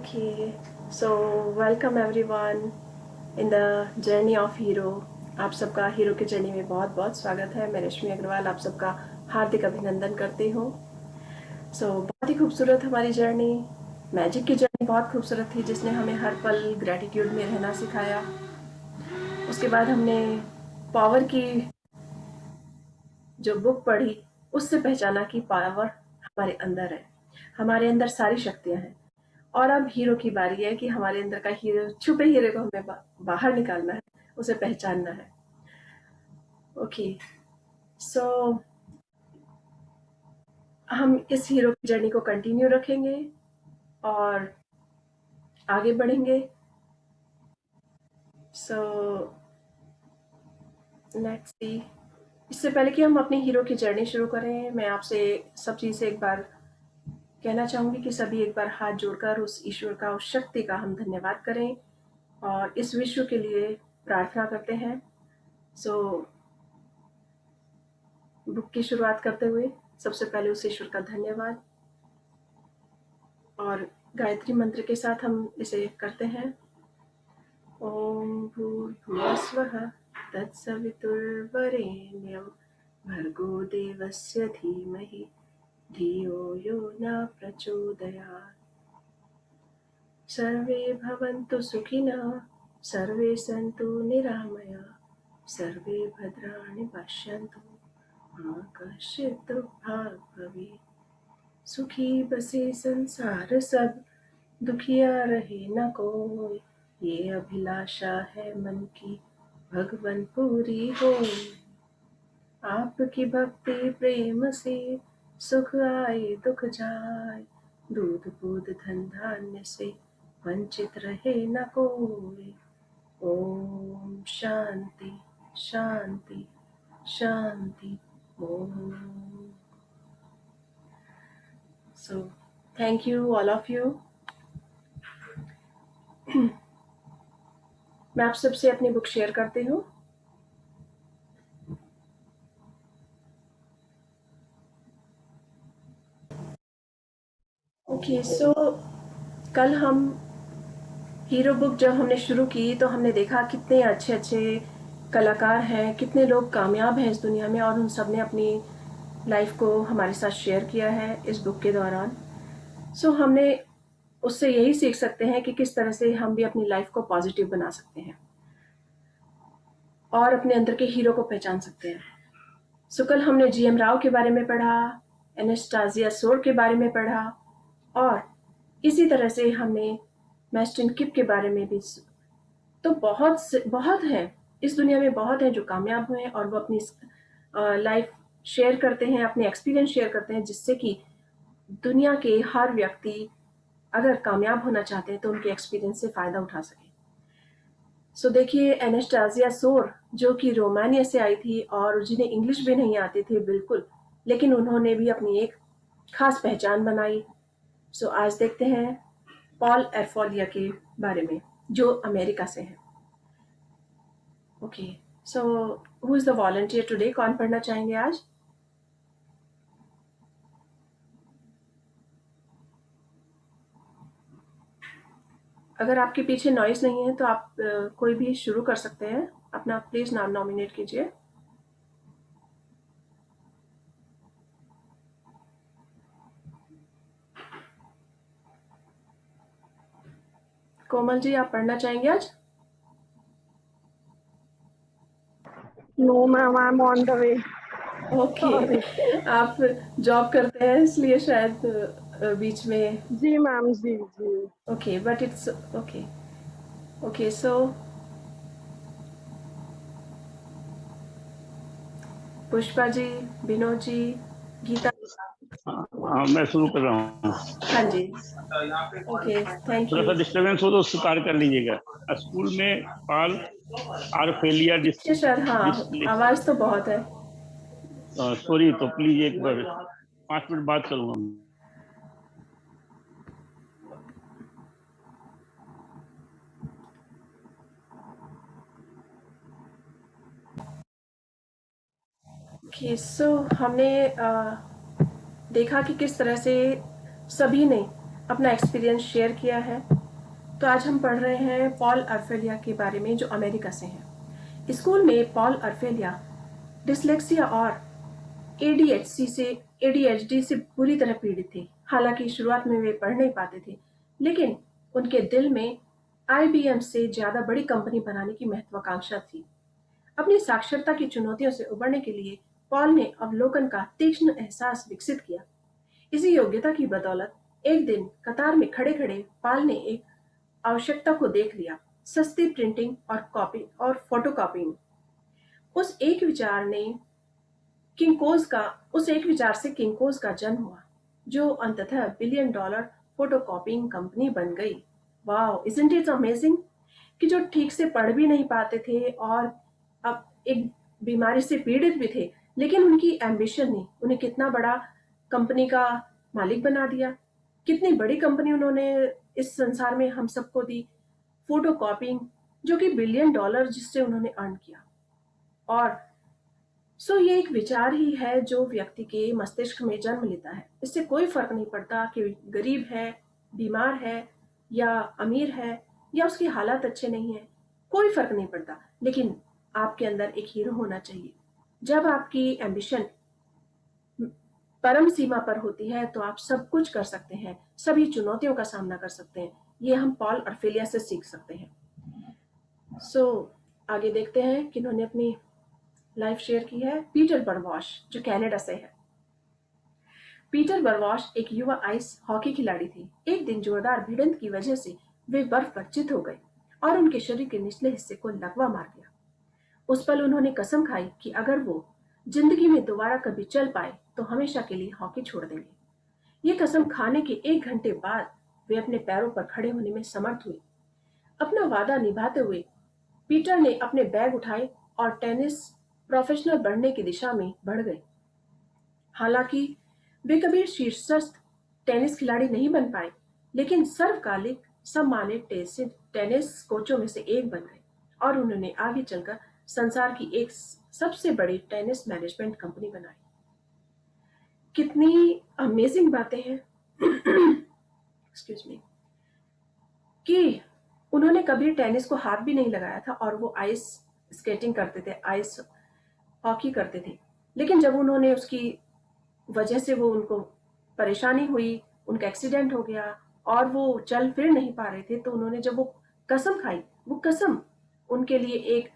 Okay, so welcome everyone in the journey of hero। आप सबका hero की journey में बहुत बहुत स्वागत है। मैं रश्मि अग्रवाल आप सबका हार्दिक अभिनंदन करती हूँ। बहुत ही खूबसूरत हमारी जर्नी, मैजिक की जर्नी बहुत खूबसूरत थी, जिसने हमें हर पल ग्रेटिट्यूड में रहना सिखाया। उसके बाद हमने पावर की जो बुक पढ़ी, उससे पहचाना कि पावर हमारे अंदर है, हमारे अंदर सारी शक्तियाँ हैं। और अब हीरो की बारी है कि हमारे अंदर का हीरो, छुपे हीरे को हमें बाहर निकालना है, उसे पहचानना है। ओके, सो हम इस हीरो की जर्नी को कंटिन्यू रखेंगे और आगे बढ़ेंगे। So let's see. इससे पहले कि हम अपनी हीरो की जर्नी शुरू करें, मैं आपसे सब चीज़ से एक बार कहना चाहूँगी कि सभी एक बार हाथ जोड़कर उस ईश्वर का, उस शक्ति का हम धन्यवाद करें और इस विश्व के लिए प्रार्थना करते हैं। बुक की शुरुआत करते हुए सबसे पहले उस ईश्वर का धन्यवाद और गायत्री मंत्र के साथ हम इसे करते हैं। ओम भूर्भुवस्वः तत्सवितुर्वरेण्यं भर्गो देवस्य धीमहि धियो यो न प्रचोदयात्। सर्वे भवन्तु सुखिनः, सर्वे सन्तु निरामया, सर्वे भद्राणि पश्यन्तु मा कश्चित् दुःखभाग् भवेत्। सुखी बसे संसार सब, दुखिया रहे न कोई, ये अभिलाषा है मन की भगवन पूरी हो। आपकी भक्ति प्रेम से सुख आए दुख जाए, दूध दूध धन धान्य से वंचित रहे न कोई। ओम शांति शांति Shanti Om. So thank you all of you। मैं आप सबसे अपनी बुक शेयर करती हूँ। ओके, सो कल हम हीरो बुक जब हमने शुरू की तो हमने देखा कितने अच्छे अच्छे कलाकार हैं, कितने लोग कामयाब हैं इस दुनिया में, और उन सब ने अपनी लाइफ को हमारे साथ शेयर किया है इस बुक के दौरान। हमने उससे यही सीख सकते हैं कि किस तरह से हम भी अपनी लाइफ को पॉजिटिव बना सकते हैं और अपने अंदर के हीरो को पहचान सकते हैं। कल हमने जीएम राव के बारे में पढ़ा, एनास्टासिया सोर के बारे में पढ़ा, और इसी तरह से हमने मैस्टिन किप के बारे में भी। तो बहुत हैं इस दुनिया में, बहुत हैं जो कामयाब हुए हैं और वो अपनी लाइफ शेयर करते हैं, अपने एक्सपीरियंस शेयर करते हैं, जिससे कि दुनिया के हर व्यक्ति अगर कामयाब होना चाहते हैं तो उनके एक्सपीरियंस से फ़ायदा उठा सके। देखिए, एनास्टासिया सोर जो कि रोमानिया से आई थी और जिन्हें इंग्लिश भी नहीं आती थी बिल्कुल, लेकिन उन्होंने भी अपनी एक खास पहचान बनाई। आज देखते हैं पॉल एरफोलिया के बारे में, जो अमेरिका से हैं। Okay, so who is the volunteer today? कौन पढ़ना चाहेंगे आज? अगर आपके पीछे नॉइस नहीं है तो आप कोई भी शुरू कर सकते हैं। अपना प्लीज नाम नॉमिनेट कीजिए। कोमल जी, आप पढ़ना चाहेंगे आज? No ma'am, I am on the way. Okay, आप जॉब करते हैं इसलिए शायद बीच में। जी मैम, जी जी। Okay, but it's okay. Okay, so Pushpa ji, Vinod ji, Geeta. हाँ, मैं शुरू कर रहा हूँ। हाँ जी, ओके, थैंक थोड़ा यू। सा डिस्टर्बेंस हो तो स्वीकार कर लीजिएगा। स्कूल में पाल आरफेलिया सर, हाँ, आवाज़ तो बहुत है। सॉरी, तो प्लीज एक बार 5 मिनट बात करूंगा। ओके, हमने देखा कि किस तरह से सभी ने अपना एक्सपीरियंस शेयर किया है तो आज हम पढ़ रहे हैं पॉल अरफेलिया के बारे में, जो अमेरिका से हैं। स्कूल में पॉल अरफेलिया डिसलेक्सिया और एडीएचडी से बुरी तरह पीड़ित थे। हालांकि शुरुआत में वे पढ़ नहीं पाते थे, लेकिन उनके दिल में आईबीएम से ज्यादा बड़ी कंपनी बनाने की महत्वाकांक्षा थी। अपनी साक्षरता की चुनौतियों से उबरने के लिए पॉल ने अवलोकन का तीक्ष्ण एहसास विकसित किया। इसी योग्यता की बदौलत एक दिन कतार में खड़े खड़े पॉल ने एक आवश्यकता को देख लिया: सस्ती प्रिंटिंग और फोटोकॉपिंग। उस एक विचार ने उस एक विचार से किंकोज का जन्म हुआ, जो अंततः बिलियन डॉलर फोटोकॉपिंग कंपनी बन गई। वाओ, इजंट इट अमेजिंग कि जो ठीक से पढ़ भी नहीं पाते थे और अब एक बीमारी से पीड़ित भी थे, लेकिन उनकी एम्बिशन ने उन्हें कितना बड़ा कंपनी का मालिक बना दिया। कितनी बड़ी कंपनी उन्होंने इस संसार में हम सबको दी, फोटोकॉपिंग, जो कि बिलियन डॉलर जिससे उन्होंने अर्न किया। और ये एक विचार ही है जो व्यक्ति के मस्तिष्क में जन्म लेता है। इससे कोई फर्क नहीं पड़ता कि गरीब है, बीमार है या अमीर है, या उसके हालात अच्छे नहीं है, कोई फर्क नहीं पड़ता। लेकिन आपके अंदर एक हीरो होना चाहिए। जब आपकी एम्बिशन परम सीमा पर होती है तो आप सब कुछ कर सकते हैं, सभी चुनौतियों का सामना कर सकते हैं। ये हम पॉल अरफेलिया से सीख सकते हैं। आगे देखते हैं कि उन्होंने अपनी लाइफ शेयर की है। पीटर बरवॉश, जो कनाडा से है। पीटर बरवॉश एक युवा आइस हॉकी खिलाड़ी थे। एक दिन जोरदार भिड़ंत की वजह से वे बर्फ पर चित हो गए और उनके शरीर के निचले हिस्से को लकवा मार गया। उस पल उन्होंने कसम खाई कि अगर वो जिंदगी में दोबारा कभी चल पाए तो हमेशा के लिए हॉकी छोड़ देंगे। ये कसम खाने के 1 घंटे बाद वे अपने पैरों पर खड़े होने में समर्थ हुए। अपना वादा निभाते हुए पीटर ने अपने बैग उठाए और टेनिस प्रोफेशनल बनने की दिशा में बढ़ गए। हालांकि वे कभी शीर्षस्थ टेनिस खिलाड़ी नहीं बन पाए, लेकिन सर्वकालिक सम्मानित टेनिस कोचों में से एक बन गए और उन्होंने आगे चलकर संसार की एक सबसे बड़ी टेनिस मैनेजमेंट कंपनी बनाई। कितनी अमेजिंग बातें हैं एक्सक्यूज मी, कि उन्होंने कभी टेनिस को हाथ भी नहीं लगाया था और वो आइस स्केटिंग करते थे, आइस हॉकी करते थे। लेकिन जब उन्होंने उसकी वजह से वो उनको परेशानी हुई, उनका एक्सीडेंट हो गया और वो चल फिर नहीं पा रहे थे, तो उन्होंने जब वो कसम खाई, वो कसम उनके लिए एक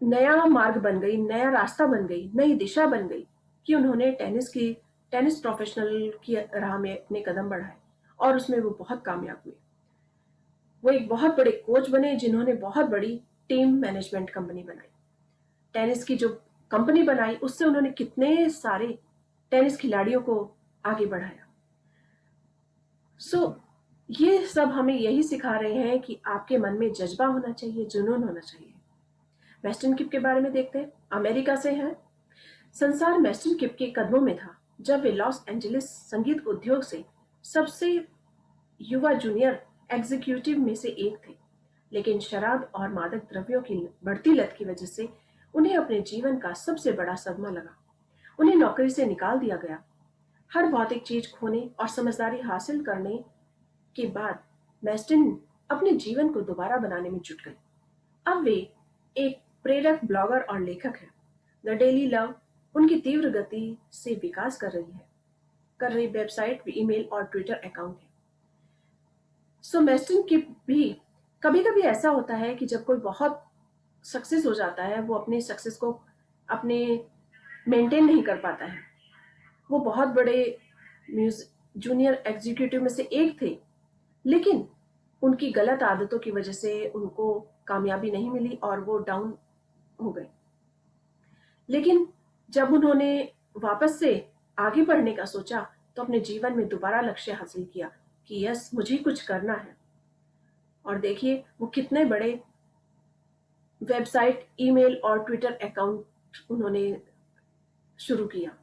नया मार्ग बन गई, नया रास्ता बन गई, नई दिशा बन गई, कि उन्होंने टेनिस प्रोफेशनल की राह में अपने कदम बढ़ाए और उसमें वो बहुत कामयाब हुए। वो एक बहुत बड़े कोच बने जिन्होंने बहुत बड़ी टीम मैनेजमेंट कंपनी बनाई। टेनिस की जो कंपनी बनाई उससे उन्होंने कितने सारे टेनिस खिलाड़ियों को आगे बढ़ाया। ये सब हमें यही सिखा रहे हैं कि आपके मन में जज्बा होना चाहिए, जुनून होना चाहिए। वेस्टर्न किप के बारे में देखते हैं। अमेरिका से हैं। संसार वेस्टर्न किप के कदमों में था जब वे लॉस एंजलिस संगीत उद्योग से सबसे युवा जूनियर एग्जीक्यूटिव में से एक थे। लेकिन शराब और मादक द्रव्यों की बढ़ती लत की वजह से उन्हें अपने जीवन का सबसे बड़ा सदमा लगा। उन्हें नौकरी से निकाल दिया गया। हर भौतिक चीज खोने और समझदारी हासिल करने के बाद वेस्टन अपने जीवन को दोबारा बनाने में जुट गई। अब वे एक प्रेरक ब्लॉगर और लेखक हैं। द डेली लव उनकी तीव्र गति से विकास कर रही वेबसाइट, ईमेल और ट्विटर अकाउंट है। वेस्टन की भी कभी कभी ऐसा होता है कि जब कोई बहुत सक्सेस हो जाता है, वो अपनी सक्सेस को अपने मेंटेन नहीं कर पाता है। वो बहुत बड़े जूनियर एग्जीक्यूटिव में से एक थे, लेकिन उनकी गलत आदतों की वजह से उनको कामयाबी नहीं मिली और वो डाउन हो गए। लेकिन जब उन्होंने वापस से आगे बढ़ने का सोचा तो अपने जीवन में दोबारा लक्ष्य हासिल किया कि यस, मुझे कुछ करना है। और देखिए वो कितने बड़े वेबसाइट, ईमेल और ट्विटर अकाउंट उन्होंने शुरू किया।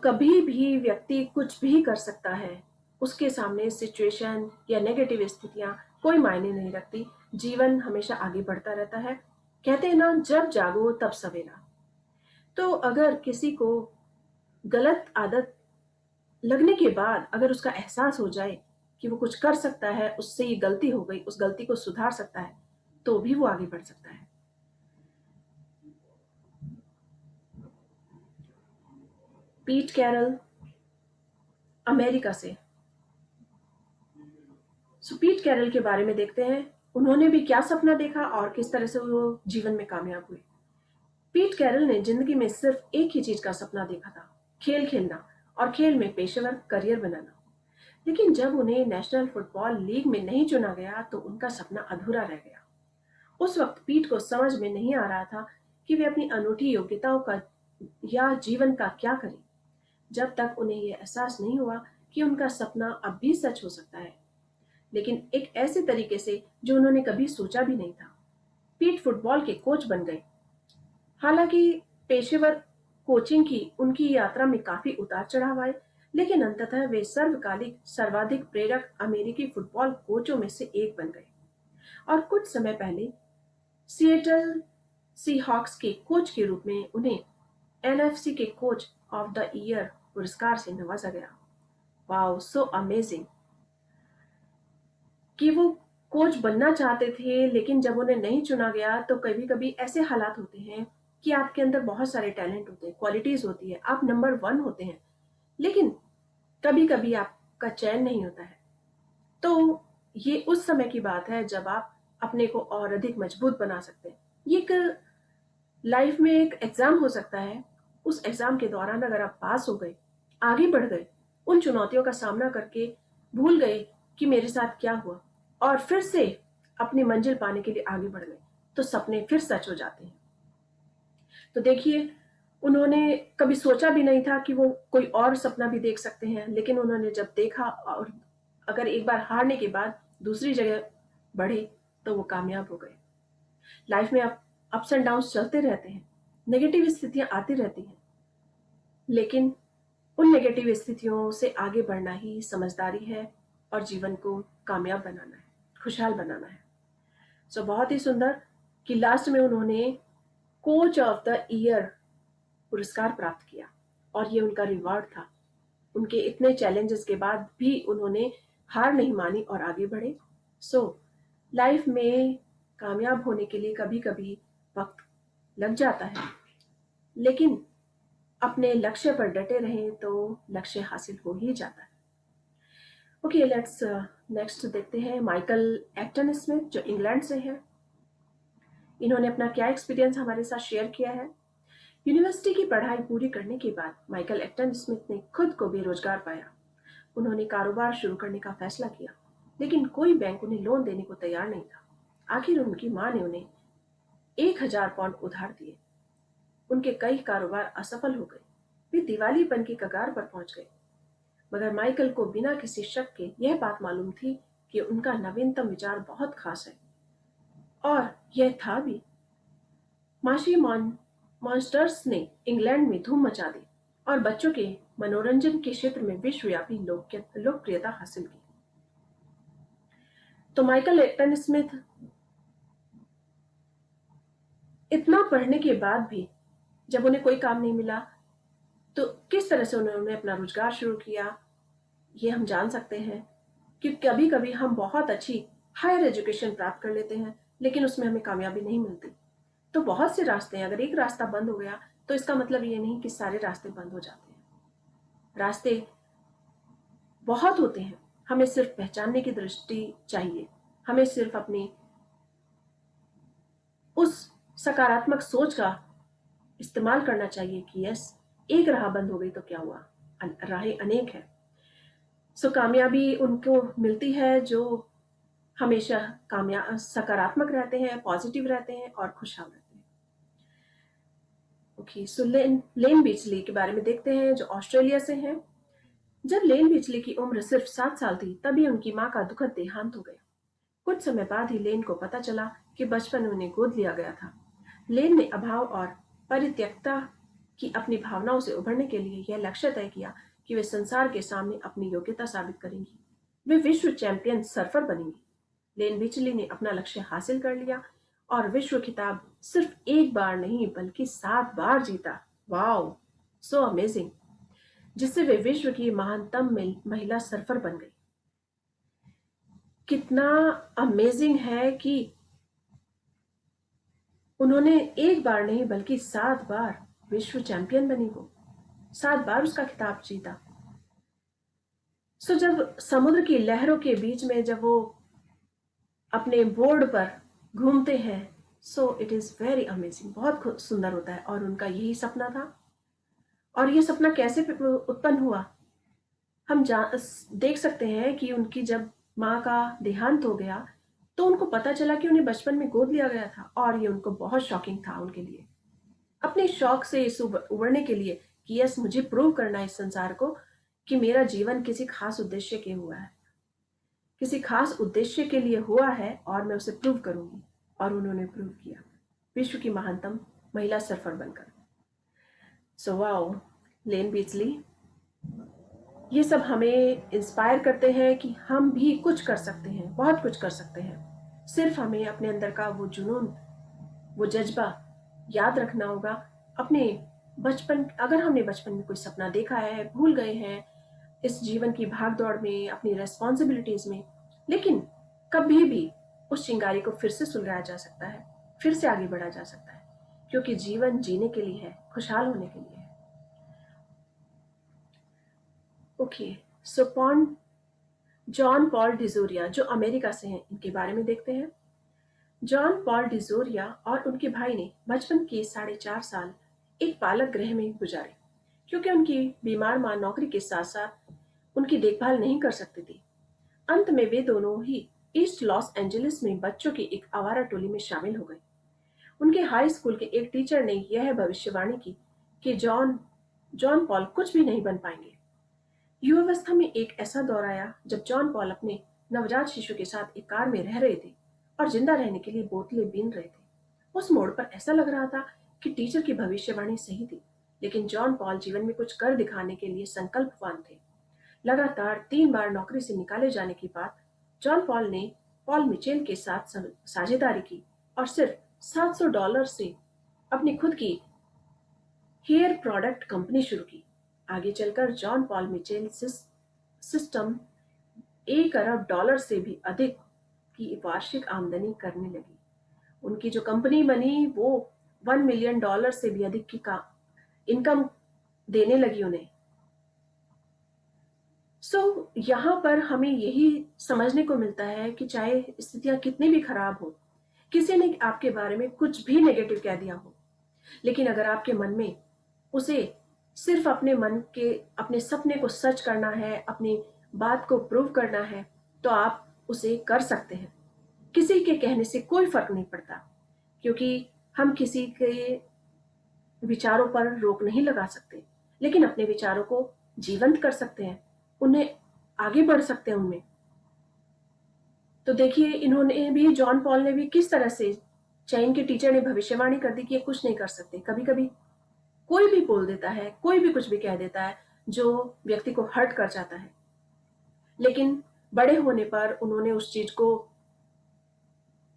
कभी भी व्यक्ति कुछ भी कर सकता है। उसके सामने सिचुएशन या नेगेटिव स्थितियां कोई मायने नहीं रखती। जीवन हमेशा आगे बढ़ता रहता है। कहते हैं ना, जब जागो तब सवेरा। तो अगर किसी को गलत आदत लगने के बाद अगर उसका एहसास हो जाए कि वो कुछ कर सकता है, उससे ये गलती हो गई, उस गलती को सुधार सकता है, तो भी वो आगे बढ़ सकता है। पीट कैरल, अमेरिका से। सो पीट कैरल के बारे में देखते हैं, उन्होंने भी क्या सपना देखा और किस तरह से वो जीवन में कामयाब हुए। पीट कैरल ने जिंदगी में सिर्फ एक ही चीज का सपना देखा था, खेल खेलना और खेल में पेशेवर करियर बनाना। लेकिन जब उन्हें नेशनल फुटबॉल लीग में नहीं चुना गया तो उनका सपना अधूरा रह गया। उस वक्त पीट को समझ में नहीं आ रहा था कि वे अपनी अनूठी योग्यताओं का या जीवन का क्या करें, जब तक उन्हें यह एहसास नहीं हुआ कि उनका सपना अब भी सच हो सकता है, लेकिन एक ऐसे तरीके से जो उन्होंने कभी सोचा भी नहीं था। पीट फुटबॉल के कोच बन गए। हालांकि पेशेवर कोचिंग की उनकी यात्रा में काफी उतार चढ़ाव आए, लेकिन अंततः वे सर्वकालिक सर्वाधिक प्रेरक अमेरिकी फुटबॉल कोचों में से एक बन गए और कुछ समय पहले सिएटल सीहॉक्स के कोच के रूप में उन्हें एनएफसी के कोच ऑफ द ईयर पुरस्कार से नवाजा गया। वाओ, सो अमेजिंग कि वो कोच बनना चाहते थे, लेकिन जब उन्हें नहीं चुना गया तो कभी कभी ऐसे हालात होते हैं कि आपके अंदर बहुत सारे टैलेंट होते हैं, क्वालिटीज होती है, आप नंबर वन होते हैं, लेकिन कभी कभी आपका चयन नहीं होता है। तो ये उस समय की बात है जब आप अपने को और अधिक मजबूत बना सकते हैं। ये एक लाइफ में एक एग्जाम हो सकता है। उस एग्जाम के दौरान अगर आप पास हो गए, आगे बढ़ गए, उन चुनौतियों का सामना करके भूल गए कि मेरे साथ क्या हुआ और फिर से अपनी मंजिल पाने के लिए आगे बढ़ गए, तो सपने फिर सच हो जाते हैं। तो देखिए, उन्होंने कभी सोचा भी नहीं था कि वो कोई और सपना भी देख सकते हैं, लेकिन उन्होंने जब देखा और अगर एक बार हारने के बाद दूसरी जगह बढ़े तो वो कामयाब हो गए। लाइफ में अप्स एंड डाउन्स चलते रहते हैं, नेगेटिव स्थितियां आती रहती हैं, लेकिन उन नेगेटिव स्थितियों से आगे बढ़ना ही समझदारी है और जीवन को कामयाब बनाना है, खुशहाल बनाना है। सो बहुत ही सुंदर कि लास्ट में उन्होंने कोच ऑफ द ईयर पुरस्कार प्राप्त किया और ये उनका रिवॉर्ड था। उनके इतने चैलेंजेस के बाद भी उन्होंने हार नहीं मानी और आगे बढ़े। सो लाइफ में कामयाब होने के लिए कभी कभी वक्त लग जाता है, लेकिन अपने लक्ष्य पर डटे रहें तो लक्ष्य हासिल हो ही जाता है। ओके, लेट्स नेक्स्ट देखते हैं माइकल एक्टन स्मिथ, जो इंग्लैंड से है। इन्होंने अपना क्या एक्सपीरियंस हमारे साथ शेयर किया है। यूनिवर्सिटी की पढ़ाई पूरी करने के बाद माइकल एक्टन स्मिथ ने खुद को बेरोजगार पाया। उन्होंने कारोबार शुरू करने का फैसला किया, लेकिन कोई बैंक उन्हें लोन देने को तैयार नहीं था। आखिर उनकी मां ने उन्हें 1,000 पाउंड उधार दिए। उनके कई कारोबार असफल हो गए, वे दिवालीपन की कगार पर पहुंच गए। मगर माइकल को बिना किसी शक के यह बात मालूम थी कि उनका नवीनतम विचार बहुत खास है, और यह था भी। माशी मॉन्स्टर्स ने इंग्लैंड में धूम मचा दी और बच्चों के मनोरंजन के क्षेत्र में विश्वव्यापी लोकप्रियता हासिल की। तो माइकल एक्टन स्मिथ इतना पढ़ने के बाद भी जब उन्हें कोई काम नहीं मिला तो किस तरह से उन्होंने अपना रोजगार शुरू किया, ये हम जान सकते हैं कि कभी कभी हम बहुत अच्छी हायर एजुकेशन प्राप्त कर लेते हैं, लेकिन उसमें हमें कामयाबी नहीं मिलती। तो बहुत से रास्ते हैं, अगर एक रास्ता बंद हो गया तो इसका मतलब ये नहीं कि सारे रास्ते बंद हो जाते हैं। रास्ते बहुत होते हैं, हमें सिर्फ पहचानने की दृष्टि चाहिए। हमें सिर्फ अपनी उस सकारात्मक सोच का इस्तेमाल करना चाहिए कि यस, एक राह बंद हो गई तो क्या हुआ, राहें अनेक है। सो कामयाबी उनको मिलती है जो हमेशा सकारात्मक रहते हैं, पॉजिटिव रहते हैं और खुशहाल रहते हैं। ओके, सो लेन बिचली के बारे में देखते हैं, जो ऑस्ट्रेलिया से हैं। जब लेन बिचली की उम्र सिर्फ 7 साल थी तभी उनकी मां का दुखद देहांत हो गया। कुछ समय बाद ही लेन को पता चला कि बचपन में उन्हें गोद लिया गया था। लेन ने अभाव और परित्यक्ता की अपनी भावनाओं से उभरने के लिए यह लक्ष्य तय किया कि वे संसार के सामने अपनी योग्यता साबित करेंगी। वे विश्व चैंपियन सर्फर बनेंगी। लेन बिचली ने अपना लक्ष्य हासिल कर लिया और विश्व खिताब सिर्फ एक बार नहीं बल्कि 7 बार जीता। Wow, so amazing. जिससे वे विश्व की महानतम महिला सर्फर बन गई। कितना अमेजिंग है कि उन्होंने एक बार नहीं बल्कि 7 बार विश्व चैंपियन बनी, वो 7 बार उसका खिताब जीता। जब समुद्र की लहरों के बीच में जब वो अपने बोर्ड पर घूमते हैं, इट इज वेरी अमेजिंग, बहुत सुंदर होता है। और उनका यही सपना था। और ये सपना कैसे उत्पन्न हुआ, हम देख सकते हैं कि उनकी जब माँ का देहांत हो गया तो उनको पता चला कि उन्हें बचपन में गोद लिया गया था, और ये उनको बहुत शॉकिंग था उनके लिए। अपने शौक से इस उबरने के लिए कि यस, मुझे प्रूव करना है इस संसार को कि मेरा जीवन किसी खास उद्देश्य के हुआ है, किसी खास उद्देश्य के लिए हुआ है, और मैं उसे प्रूव करूंगी। और उन्होंने प्रूव किया, विश्व की महानतम महिला सर्फर बनकर। वाओ, लेन बीचली, ये सब हमें इंस्पायर करते हैं कि हम भी कुछ कर सकते हैं, बहुत कुछ कर सकते हैं। सिर्फ हमें अपने अंदर का वो जुनून, वो जज्बा याद रखना होगा। अपने बचपन, अगर हमने बचपन में कोई सपना देखा है, भूल गए हैं इस जीवन की भाग दौड़ में, अपनी रेस्पॉन्सिबिलिटीज में, लेकिन कभी भी उस चिंगारी को फिर से सुलगाया जा सकता है, फिर से आगे बढ़ा जा सकता है, क्योंकि जीवन जीने के लिए है, खुशहाल होने के लिए है। ओके, जॉन पॉल डिजोरिया जो अमेरिका से हैं, इनके बारे में देखते हैं। जॉन पॉल डिजोरिया और उनके भाई ने बचपन के 4.5 साल एक पालक गृह में गुजारे, क्योंकि उनकी बीमार मां नौकरी के साथ साथ उनकी देखभाल नहीं कर सकती थी। अंत में वे दोनों ही ईस्ट लॉस एंजलिस में बच्चों की एक आवारा टोली में शामिल हो गए। उनके हाई स्कूल के एक टीचर ने यह भविष्यवाणी की कि जॉन जॉन पॉल कुछ भी नहीं बन पाएंगे। युवावस्था में एक ऐसा दौर आया जब जॉन पॉल अपने नवजात शिशु के साथ एक कार में रह रहे थे और जिंदा रहने के लिए बोतलें बीन रहे थे। उस मोड़ पर ऐसा लग रहा था कि टीचर की भविष्यवाणी सही थी, लेकिन जॉन पॉल जीवन में कुछ कर दिखाने के लिए संकल्पवान थे। लगातार 3 बार नौकरी से निकाले जाने के बाद जॉन पॉल ने पॉल मिचेल के साथ साझेदारी की और सिर्फ $700 से अपनी खुद की हेयर प्रोडक्ट कंपनी शुरू की। आगे चलकर जॉन पॉल मिचेल सिस्टम $1 अरब से भी अधिक की वार्षिक आमदनी करने लगी। उनकी जो कंपनी बनी वो $1 मिलियन से भी अधिक की इनकम देने लगी उन्हें। यहाँ पर हमें यही समझने को मिलता है कि चाहे स्थितियां कितनी भी खराब हो, किसी ने आपके बारे में कुछ भी नेगेटिव कह दिया हो, लेकिन अगर आपके मन में उसे सिर्फ अपने सपने को सच करना है, अपनी बात को प्रूव करना है, तो आप उसे कर सकते हैं। किसी के कहने से कोई फर्क नहीं पड़ता, क्योंकि हम किसी के विचारों पर रोक नहीं लगा सकते, लेकिन अपने विचारों को जीवंत कर सकते हैं, उन्हें आगे बढ़ सकते हैं उनमें। तो देखिए, इन्होंने भी, जॉन पॉल ने भी किस तरह से, चैन के टीचर ने भविष्यवाणी कर दी कि ये कुछ नहीं कर सकते। कभी कभी कोई भी बोल देता है, कोई भी कुछ भी कह देता है जो व्यक्ति को हर्ट कर जाता है, लेकिन बड़े होने पर उन्होंने उस चीज को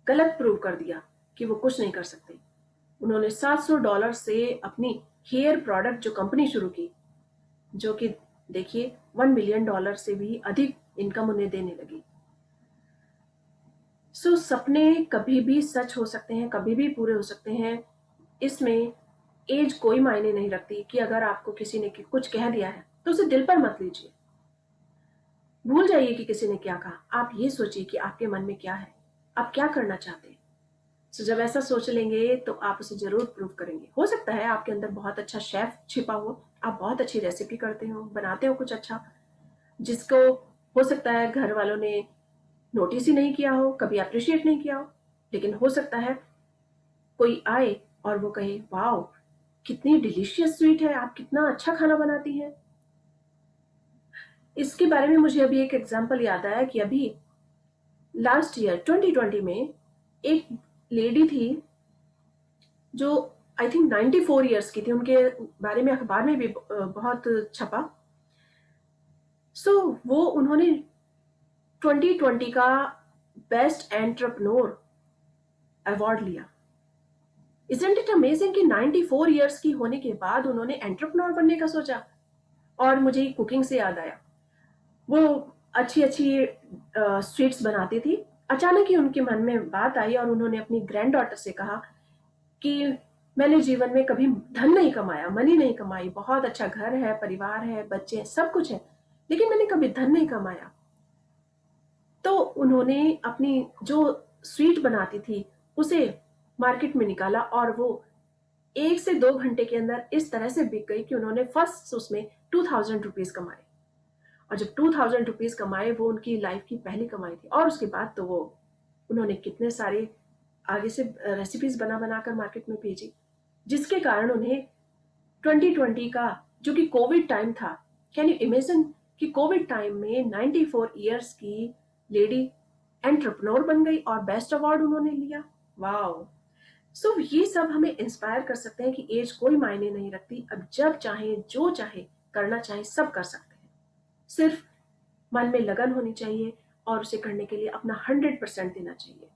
गलत प्रूव कर दिया कि वो कुछ नहीं कर सकते। उन्होंने $700 से अपनी हेयर प्रोडक्ट जो कंपनी शुरू की, जो कि देखिए $1 मिलियन से भी अधिक इनकम उन्हें देने लगी। सपने कभी भी सच हो सकते हैं, कभी भी पूरे हो सकते हैं। इसमें एज कोई मायने नहीं रखती कि अगर आपको किसी ने कुछ कह दिया है तो उसे दिल पर मत लीजिए, भूल जाइए कि किसी ने क्या कहा। आप ये सोचिए कि आपके मन में क्या है, आप क्या करना चाहते हैं। जब ऐसा सोच लेंगे तो आप उसे जरूर प्रूव करेंगे। हो सकता है आपके अंदर बहुत अच्छा शेफ छिपा हो, आप बहुत अच्छी रेसिपी करते हो, बनाते हो कुछ अच्छा, जिसको हो सकता है घर वालों ने नोटिस ही नहीं किया हो, कभी अप्रिशिएट नहीं किया हो, लेकिन हो सकता है कोई आए और वो कहे, वाओ कितनी डिलीशियस स्वीट है, आप कितना अच्छा खाना बनाती हैं। इसके बारे में मुझे अभी एक एग्जांपल याद आया कि अभी लास्ट ईयर 2020 में एक लेडी थी जो आई थिंक 94 ईयर्स की थी। उनके बारे में अखबार में भी बहुत छपा। वो उन्होंने 2020 का बेस्ट एंटरप्रेन्योर अवार्ड लिया। Isn't it amazing कि 94 ईयर्स की होने के बाद उन्होंने एंटरप्रेन्योर बनने का सोचा। और मुझे कुकिंग से याद आया, वो अच्छी अच्छी स्वीट्स बनाती थी। अचानक ही उनके मन में बात आई और उन्होंने अपनी ग्रैंड डॉटर से कहा कि मैंने जीवन में कभी धन नहीं कमाया, मनी नहीं कमाई, बहुत अच्छा घर है, परिवार है, बच्चे हैं, सब कुछ है, लेकिन मैंने कभी धन नहीं कमाया। तो उन्होंने अपनी जो स्वीट बनाती थी उसे मार्केट में निकाला और वो 1 से 2 घंटे के अंदर इस तरह से बिक गई कि उन्होंने फर्स्ट उसमें 2000 रुपीज कमाए। और जब 2000 रुपीज कमाए, वो उनकी लाइफ की पहली कमाई थी। और उसके बाद तो वो उन्होंने कितने सारे आगे से रेसिपीज बना बनाकर मार्केट में भेजी, जिसके कारण उन्हें 2020 का, जो कि कोविड टाइम था, कैन यू इमेजिन कि कोविड टाइम में 94 ईयर्स की लेडी एंटरप्रेन्योर बन गई और बेस्ट अवार्ड उन्होंने लिया। वाओ। सो ये सब हमें इंस्पायर कर सकते हैं कि एज कोई मायने नहीं रखती। अब जब चाहे, जो चाहे करना चाहे, सब कर सकते हैं। सिर्फ मन में लगन होनी चाहिए और उसे करने के लिए अपना 100% देना चाहिए।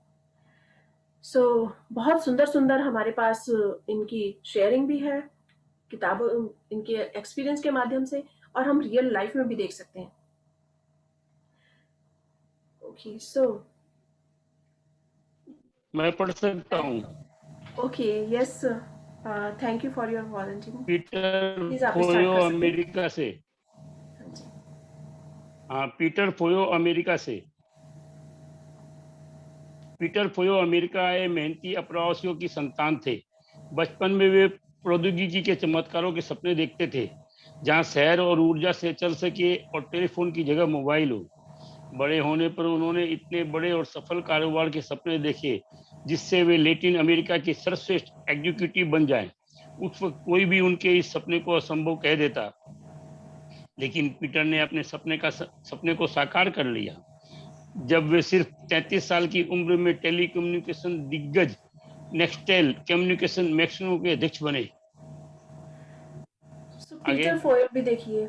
सो बहुत सुंदर सुंदर हमारे पास इनकी शेयरिंग भी है, किताबों, इनके एक्सपीरियंस के माध्यम से, और हम रियल लाइफ में भी देख सकते हैं। ओके, सो मैं पढ़ सकता हूँ। Okay, yes, thank you for your volunteering. Peter please आप स्टार्ट फोयो कर सकते हैं। अमेरिका से। हाँ जी। हाँ, पीटर फोयो अमेरिका से। पीटर फोयो अमेरिका आए मेहनती अप्रवासियों की संतान थे। बचपन में वे प्रौद्योगिकी के चमत्कारों के सपने देखते थे, जहां शहर और ऊर्जा से चल सके और टेलीफोन की जगह मोबाइल हो। बड़े होने पर उन्होंने इतने बड़े और सफल कारोबार के सपने देखे जिससे वे लैटिन अमेरिका के सर्वश्रेष्ठ एग्जीक्यूटिव बन जाएं। उस वक्त कोई भी उनके इस सपने को असंभव कह देता, लेकिन पीटर ने अपने सपने को साकार कर लिया जब वे सिर्फ 33 साल की उम्र में टेलीकम्युनिकेशन दिग्गज नेक्सटेल कम्युनिकेशन मैक्सिमो के अध्यक्ष बने। सो आगे पीटर फोयल भी देखिए,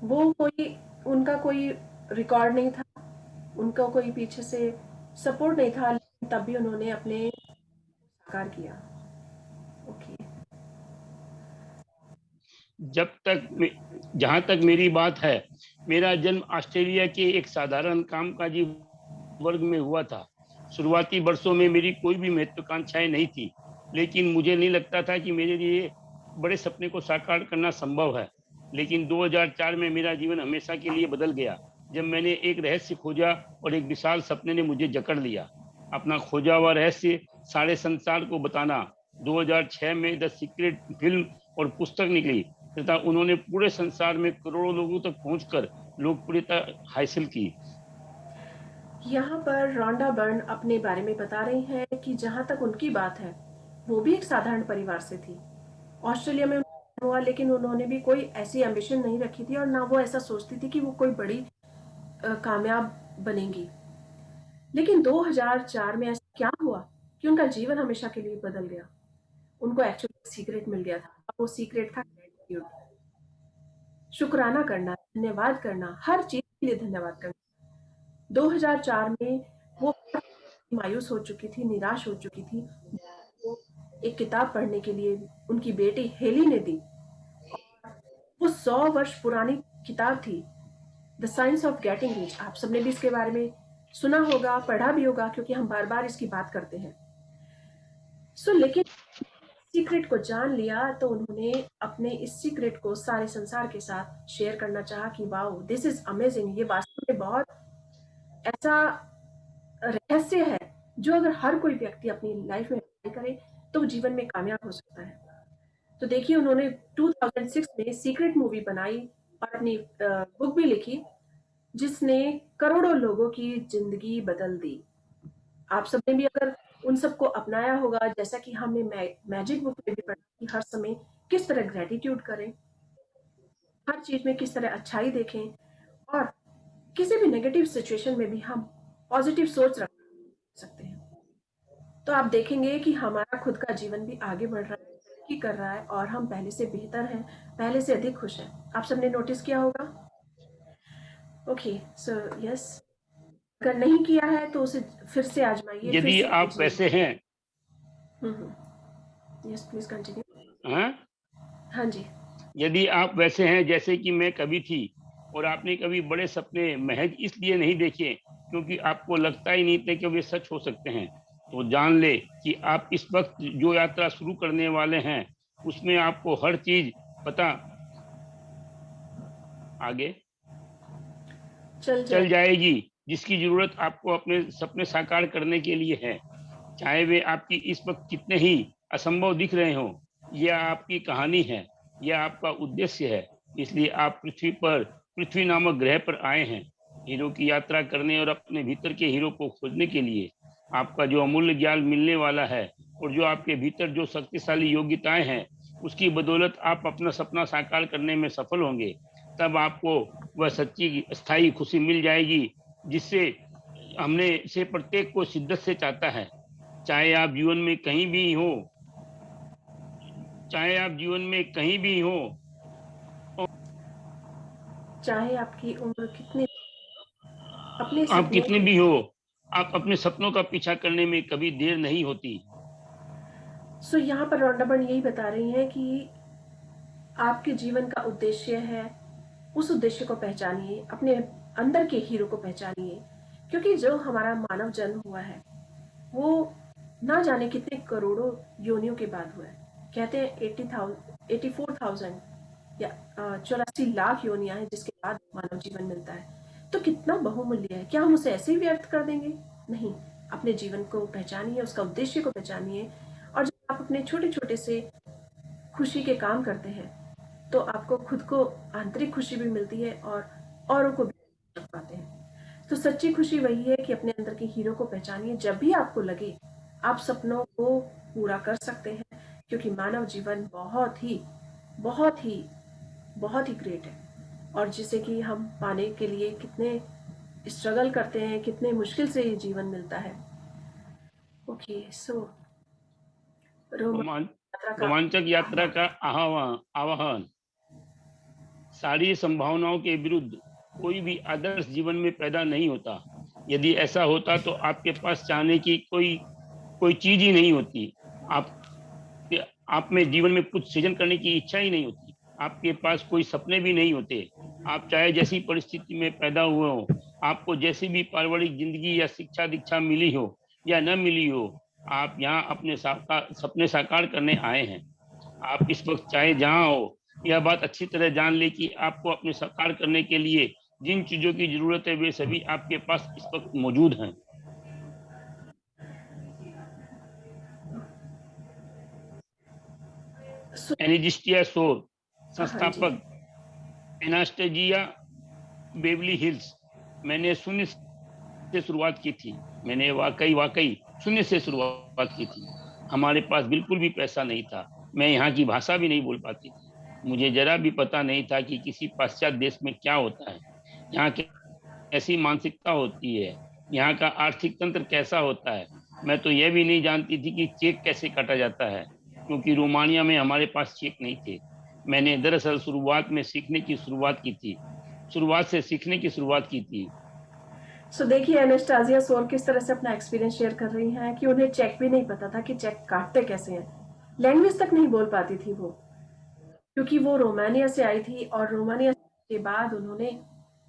वो कोई, उनका कोई रिकॉर्ड नहीं था, उनका कोई पीछे से सपोर्ट नहीं था, लेकिन तब भी उन्होंने अपने साकार किया। ओके। जहां तक मेरी बात है, मेरा जन्म ऑस्ट्रेलिया के एक साधारण कामकाजी वर्ग में हुआ था। शुरुआती वर्षों में मेरी कोई भी महत्वाकांक्षाएं नहीं थी, लेकिन मुझे नहीं लगता था कि मेरे लिए बड़े सपने को साकार करना संभव है। लेकिन 2004 में मेरा जीवन हमेशा के लिए बदल गया जब मैंने एक रहस्य खोजा और एक विशाल सपने ने मुझे जकड़ लिया। अपना खोजा हुआ रहस्य सारे संसार को बताना। 2006 में द सीक्रेट फिल्म और पुस्तक निकली तथा उन्होंने पूरे संसार में करोड़ों लोगों तक पहुंचकर लोकप्रियता हासिल की। यहाँ पर रोंडा बर्न अपने बारे में बता रही हैं कि जहाँ तक उनकी बात है, वो भी एक साधारण परिवार से थी। ऑस्ट्रेलिया में उनका हुआ, लेकिन उन्होंने भी कोई ऐसी एम्बिशन नहीं रखी थी और ना वो ऐसा सोचती थी कि वो कोई बड़ी कामयाब बनेंगी। लेकिन 2004 में ऐसा क्या हुआ कि उनका जीवन हमेशा के लिए बदल गया। उनको एक्चुअली सीक्रेट मिल गया था, और वो सीक्रेट था ग्रेटिट्यूड। शुक्राना करना, धन्यवाद करना, हर चीज के लिए धन्यवाद करना। 2004 में वो मायूस हो चुकी थी, निराश हो चुकी थी। वो एक किताब पढ़ने के लिए उनकी बेटी हेली ने दी। वो 100 वर्ष पुरानी किताब थी, the science of getting rich. आप सबने भी इसके बारे में सुना होगा, पढ़ा भी होगा, क्योंकि हम बार बार इसकी बात करते हैं। लेकिन सीक्रेट को जान लिया तो उन्होंने अपने इस सीक्रेट को सारे संसार के साथ शेयर करना चाहा कि वाओ, दिस इज अमेजिंग, ये वास्तव में बहुत ऐसा रहस्य है जो अगर हर कोई व्यक्ति अपनी लाइफ में अप्लाई करे तो जीवन में कामयाब हो सकता है। तो देखिए, उन्होंने 2006 में सीक्रेट मूवी बनाई और अपनी बुक भी लिखी, जिसने करोड़ों लोगों की जिंदगी बदल दी। आप सबने भी अगर उन सबको अपनाया होगा, जैसा कि हमने मैजिक बुक में भी पढ़ा कि हर समय किस तरह ग्रेटिट्यूड करें, हर चीज में किस तरह अच्छाई देखें, और किसी भी नेगेटिव सिचुएशन में भी हम पॉजिटिव सोच रख सकते हैं, तो आप देखेंगे कि हमारा खुद का जीवन भी आगे बढ़ रहा है, तरक्की कर रहा है, और हम पहले से बेहतर हैं, पहले से अधिक खुश हैं। आप सबने नोटिस किया होगा। ओके, सो यस, अगर नहीं किया है तो उसे फिर से आजमाइए, फिर यदि से आप कीजिए। वैसे हैं, यस, प्लीज कंटिन्यू। हाँ, हाँ जी। यदि आप वैसे हैं जैसे कि मैं कभी थी और आपने कभी बड़े सपने महज इसलिए नहीं देखे क्योंकि आपको लगता ही नहीं था कि वे सच हो सकते हैं, तो जान ले कि आप इस वक्त जो यात्रा शुरू करने वाले हैं उसमें आपको हर चीज पता आगे चल जाएगी जिसकी जरूरत आपको अपने सपने साकार करने के लिए है, चाहे वे आपकी इस वक्त कितने ही असंभव दिख रहे हो। यह आपकी कहानी है, यह आपका उद्देश्य है, इसलिए आप पृथ्वी नामक ग्रह पर आए हैं हीरो की यात्रा करने और अपने भीतर के हीरो को खोजने के लिए। आपका जो अमूल्य ज्ञान मिलने वाला है और जो आपके भीतर जो शक्तिशाली योग्यताएं हैं उसकी बदौलत आप अपना सपना साकार करने में सफल होंगे। तब आपको वह सच्ची स्थायी खुशी मिल जाएगी जिससे हमने से प्रत्येक को शिद्दत से चाहता है। चाहे आप जीवन में कहीं भी हो, चाहे आप जीवन में कहीं भी हो, चाहे आपकी उम्र कितनी, अपने आप सपने कितने भी हो, आप अपने सपनों का पीछा करने में कभी देर नहीं होती। सो यहाँ पर रॉन्डा बर्न यही बता रही हैं कि आपके जीवन का उद्देश्य है, उस उद्देश्य को पहचानिए, अपने अंदर के हीरो को पहचानिए, क्योंकि जो हमारा मानव जन्म हुआ है वो ना जाने कितने करोड़ों योनियों के बाद हुआ है। कहते हैं 84,000 या 84 लाख योनियां हैं जिसके बाद मानव जीवन मिलता है। तो कितना बहुमूल्य है, क्या हम उसे ऐसे ही व्यर्थ कर देंगे? नहीं, अपने जीवन को पहचानिए, उसका उद्देश्य को पहचानिए, और जब आप अपने छोटे छोटे से खुशी के काम करते हैं तो आपको खुद को आंतरिक खुशी भी मिलती है और औरों को भी कर पाते हैं। तो सच्ची खुशी वही है कि अपने अंदर के हीरो को पहचानिए जब भी आपको लगे आप सपनों को पूरा कर सकते हैं, क्योंकि मानव जीवन बहुत ही बहुत ही बहुत ही ग्रेट है, और जिसे कि हम पाने के लिए कितने स्ट्रगल करते हैं, कितने मुश्किल से ये जीवन मिलता है। ओके, सो रोमांचक यात्रा का आह्वान। सारी संभावनाओं के विरुद्ध कोई भी आदर्श जीवन में पैदा नहीं होता। यदि ऐसा होता तो आपके पास चाहने की कोई चीज ही नहीं होती। आप में जीवन में कुछ सृजन करने की इच्छा ही नहीं होती। आपके पास कोई सपने भी नहीं होते। आप चाहे जैसी परिस्थिति में पैदा हुए हो, आपको जैसी भी पारिवारिक जिंदगी या शिक्षा दीक्षा मिली हो या न मिली हो, आप यहाँ अपने सपने साकार करने आए हैं। आप इस वक्त चाहे जहाँ हो, यह बात अच्छी तरह जान ले कि आपको अपने साकार करने के लिए जिन चीजों की जरूरत है वे सभी आपके पास इस वक्त मौजूद हैं। एनिजिस्टिया शोर, संस्थापक एनास्टेजिया बेवली हिल्स। मैंने शून्य से शुरुआत की थी। मैंने वाकई शून्य से शुरुआत की थी। हमारे पास बिल्कुल भी पैसा नहीं था। मैं यहाँ की भाषा भी नहीं बोल पाती थी। मुझे जरा भी पता नहीं था कि किसी पाश्चात्य देश में क्या होता है, यहाँ कैसी मानसिकता होती है, यहाँ का आर्थिक तंत्र कैसा होता है। मैं तो यह भी नहीं जानती थी कि चेक कैसे काटा जाता है, क्योंकि रोमानिया में हमारे पास चेक नहीं थे। मैंने दरअसल शुरुआत से सीखने की शुरुआत की थी। सो देखिए एनास्टासिया सोल किस तरह से अपना एक्सपीरियंस शेयर कर रही हैं कि उन्हें चेक भी नहीं पता था कि चेक काटते कैसे हैं। लैंग्वेज तक नहीं बोल पाती थी वो, क्योंकि वो रोमानिया से आई थी, और रोमानिया के बाद उन्होंने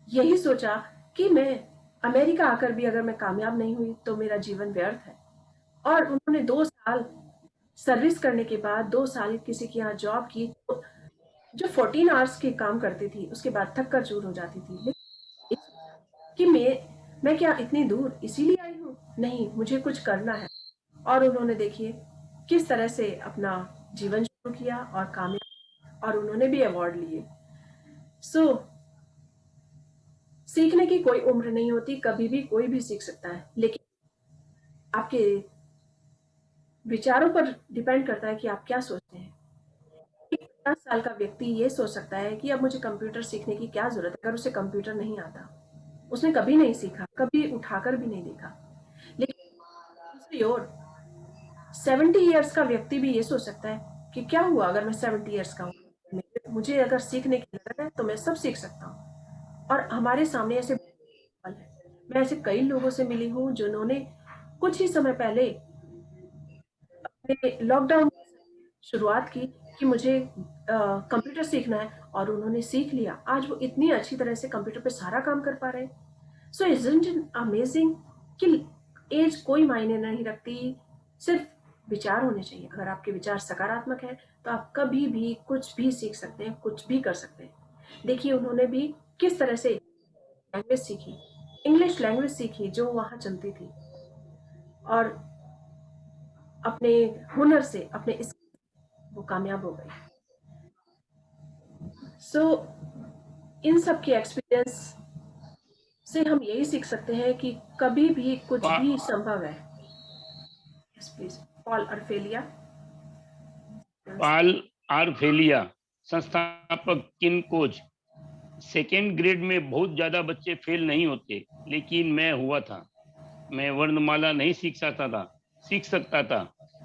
यही सोचा कि मैं अमेरिका आकर भी अगर मैं कामयाब नहीं हुई तो मेरा जीवन व्यर्थ है। और उन्होंने 2 साल सर्विस करने के बाद 2 साल किसी के यहाँ जॉब की, तो जो 14 आवर्स के काम करती थी उसके बाद थक कर चूर हो जाती थी। लेकिन कि मैं क्या इतनी दूर इसीलिए आई हूँ? नहीं, मुझे कुछ करना है। और उन्होंने देखिए किस तरह से अपना जीवन शुरू किया और कामयाब, और उन्होंने भी अवार्ड लिए। सो सीखने की कोई उम्र नहीं होती, कभी भी कोई भी सीख सकता है, लेकिन आपके विचारों पर डिपेंड करता है कि आप क्या सोचते हैं। 50 साल का व्यक्ति ये सोच सकता है कि अब मुझे कंप्यूटर सीखने की क्या जरूरत है, अगर उसे कंप्यूटर नहीं आता, उसने कभी नहीं सीखा, कभी उठाकर भी नहीं देखा। लेकिन दूसरी ओर 70 ईयर्स का व्यक्ति भी ये सोच सकता है कि क्या हुआ अगर मैं 70 ईयर्स का हूँ, मुझे अगर सीखने की लगन है तो मैं सब सीख सकता हूँ। और हमारे सामने ऐसे है, मैं ऐसे कई लोगों से मिली हूँ जिन्होंने कुछ ही समय पहले अपने लॉकडाउन शुरुआत की कि मुझे कंप्यूटर सीखना है, और उन्होंने सीख लिया। आज वो इतनी अच्छी तरह से कंप्यूटर पे सारा काम कर पा रहे हैं। सो इजंट इट अमेजिंग कि एज कोई मायने नहीं रखती, सिर्फ विचार होने चाहिए। अगर आपके विचार सकारात्मक है तो आप कभी भी कुछ भी सीख सकते हैं, कुछ भी कर सकते हैं। देखिए उन्होंने भी किस तरह से लैंग्वेज सीखी, इंग्लिश लैंग्वेज सीखी जो वहाँ चलती थी, और अपने हुनर से, अपने इस वो कामयाब हो गई। सो इन सब की एक्सपीरियंस से हम यही सीख सकते हैं कि कभी भी कुछ भी संभव है। Yes please. पॉल ऑरफेलिया। पाल आरफेलिया, संस्थापक किन कोच। सेकेंड ग्रेड में बहुत ज्यादा बच्चे फेल नहीं होते, लेकिन मैं हुआ था। मैं वर्णमाला नहीं सीख सकता था।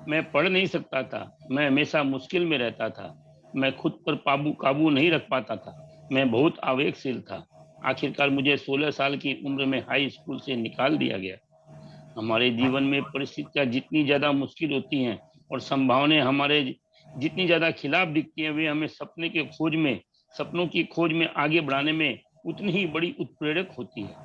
मैं पढ़ नहीं सकता था। मैं हमेशा मुश्किल में रहता था। मैं खुद पर काबू नहीं रख पाता था। मैं बहुत आवेगशील था। आखिरकार मुझे 16 साल की उम्र में हाई स्कूल से निकाल दिया गया। हमारे जीवन में परिस्थितियां जितनी ज्यादा मुश्किल होती हैं और संभावनाएं हमारे जितनी ज्यादा खिलाफ दिखती हैं, वे हमें सपनों की खोज में आगे बढ़ाने में उतनी ही बड़ी उत्प्रेरक होती है।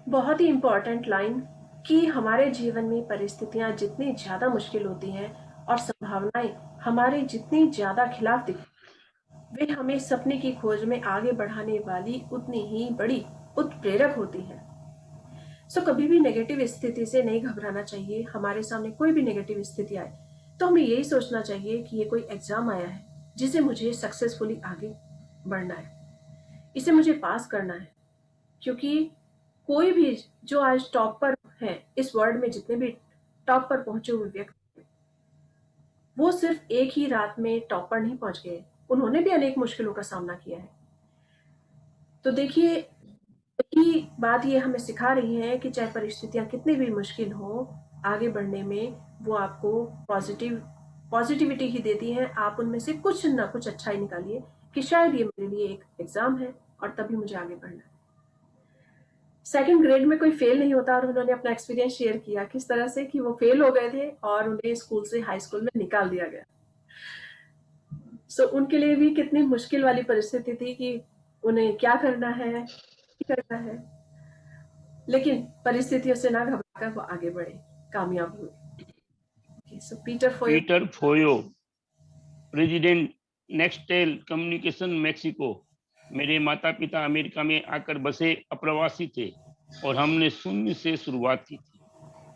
बहुत ही इम्पोर्टेंट लाइन कि हमारे जीवन में परिस्थितियां जितनी ज्यादा मुश्किल होती हैं और संभावनाएं हमारे जितनी ज्यादा खिलाफ दिखती, वे हमें सपने की खोज में आगे बढ़ाने वाली उतनी ही बड़ी उत्प्रेरक होती है। सो कभी भी नेगेटिव स्थिति से नहीं घबराना चाहिए। हमारे सामने कोई भी नेगेटिव स्थिति आए तो हमें यही सोचना चाहिए कि ये कोई एग्जाम आया है जिसे मुझे सक्सेसफुली आगे बढ़ना है, इसे मुझे पास करना है। क्योंकि कोई भी जो आज टॉप पर है इस वर्ल्ड में, जितने भी टॉप पर पहुंचे हुए व्यक्ति, वो सिर्फ एक ही रात में टॉप पर नहीं पहुंच गए, उन्होंने भी अनेक मुश्किलों का सामना किया है। तो देखिए यही बात ये हमें सिखा रही है कि चाहे परिस्थितियां कितनी भी मुश्किल हो, आगे बढ़ने में वो आपको पॉजिटिविटी ही देती हैं। आप उनमें से कुछ ना कुछ अच्छा ही निकालिए कि शायद ये मेरे लिए एक एग्जाम है और तभी मुझे आगे बढ़ना है। सेकंड ग्रेड में कोई फेल नहीं होता, और उन्होंने अपना एक्सपीरियंस शेयर किया किस तरह से कि वो फेल हो गए थे और उन्हें स्कूल से हाई स्कूल में निकाल दिया गया। सो उनके लिए भी कितनी मुश्किल वाली परिस्थिति थी कि उन्हें क्या करना है, लेकिन परिस्थितियों से ना घबराकर वो आगे बढ़े, कामयाब हुए। सो पीटर फोयो, प्रेसिडेंट नेक्सटेल कम्युनिकेशन मैक्सिको। मेरे माता पिता अमेरिका में आकर बसे अप्रवासी थे और हमने शून्य से शुरुआत की थी।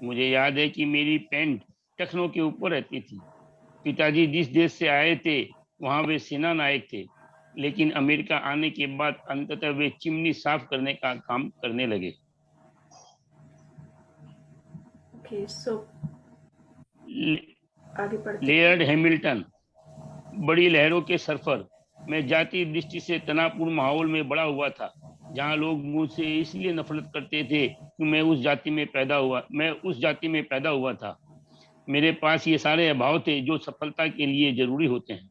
मुझे याद है कि मेरी पैंट टखनों के ऊपर रहती थी। पिताजी जिस देश से आए थे वहां वे सेना नायक थे, लेकिन अमेरिका आने के बाद अंततः वे चिमनी साफ करने का काम करने लगे। ओके, सो आगे बढ़ते। लेयर्ड हैमिल्टन, बड़ी लहरों के सर्फर। मैं जातीय दृष्टि से तनावपूर्ण माहौल में बड़ा हुआ था, जहां लोग मुझसे इसलिए नफरत करते थे कि मैं उस जाति में पैदा हुआ था। मेरे पास ये सारे अभाव थे जो सफलता के लिए जरूरी होते हैं।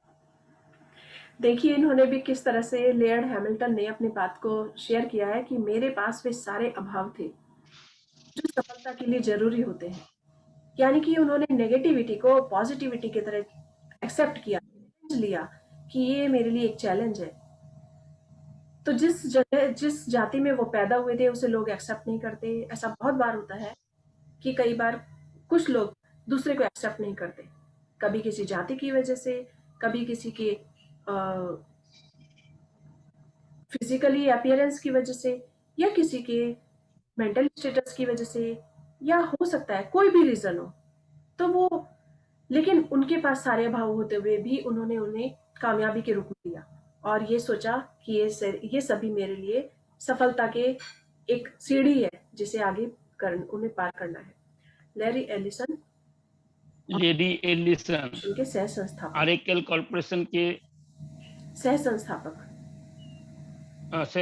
देखिए इन्होंने भी किस तरह से, लेयर्ड हैमिल्टन ने अपनी बात को शेयर किया है कि मेरे पास वे सारे अभाव थे जो सफलता के लिए जरूरी होते हैं। यानी कि उन्होंने नेगेटिविटी को पॉजिटिविटी की तरह एक्सेप्ट किया, लिया कि ये मेरे लिए एक चैलेंज है। तो जिस जाति में वो पैदा हुए थे उसे लोग एक्सेप्ट नहीं करते। ऐसा बहुत बार होता है कि कई बार कुछ लोग दूसरे को एक्सेप्ट नहीं करते, कभी किसी जाति की वजह से, कभी किसी के फिजिकली अपीयरेंस की वजह से, या किसी के मेंटल स्टेटस की वजह से, या हो सकता है कोई भी रीजन हो। तो वो, लेकिन उनके पास सारे अभाव होते हुए भी उन्होंने उन्हें कामयाबी के रूप में लिया और ये सोचा कि ये सभी मेरे लिए सफलता के एक सीढ़ी है जिसे आगे उन्हें पार करना है। लेडी एलिसन के सह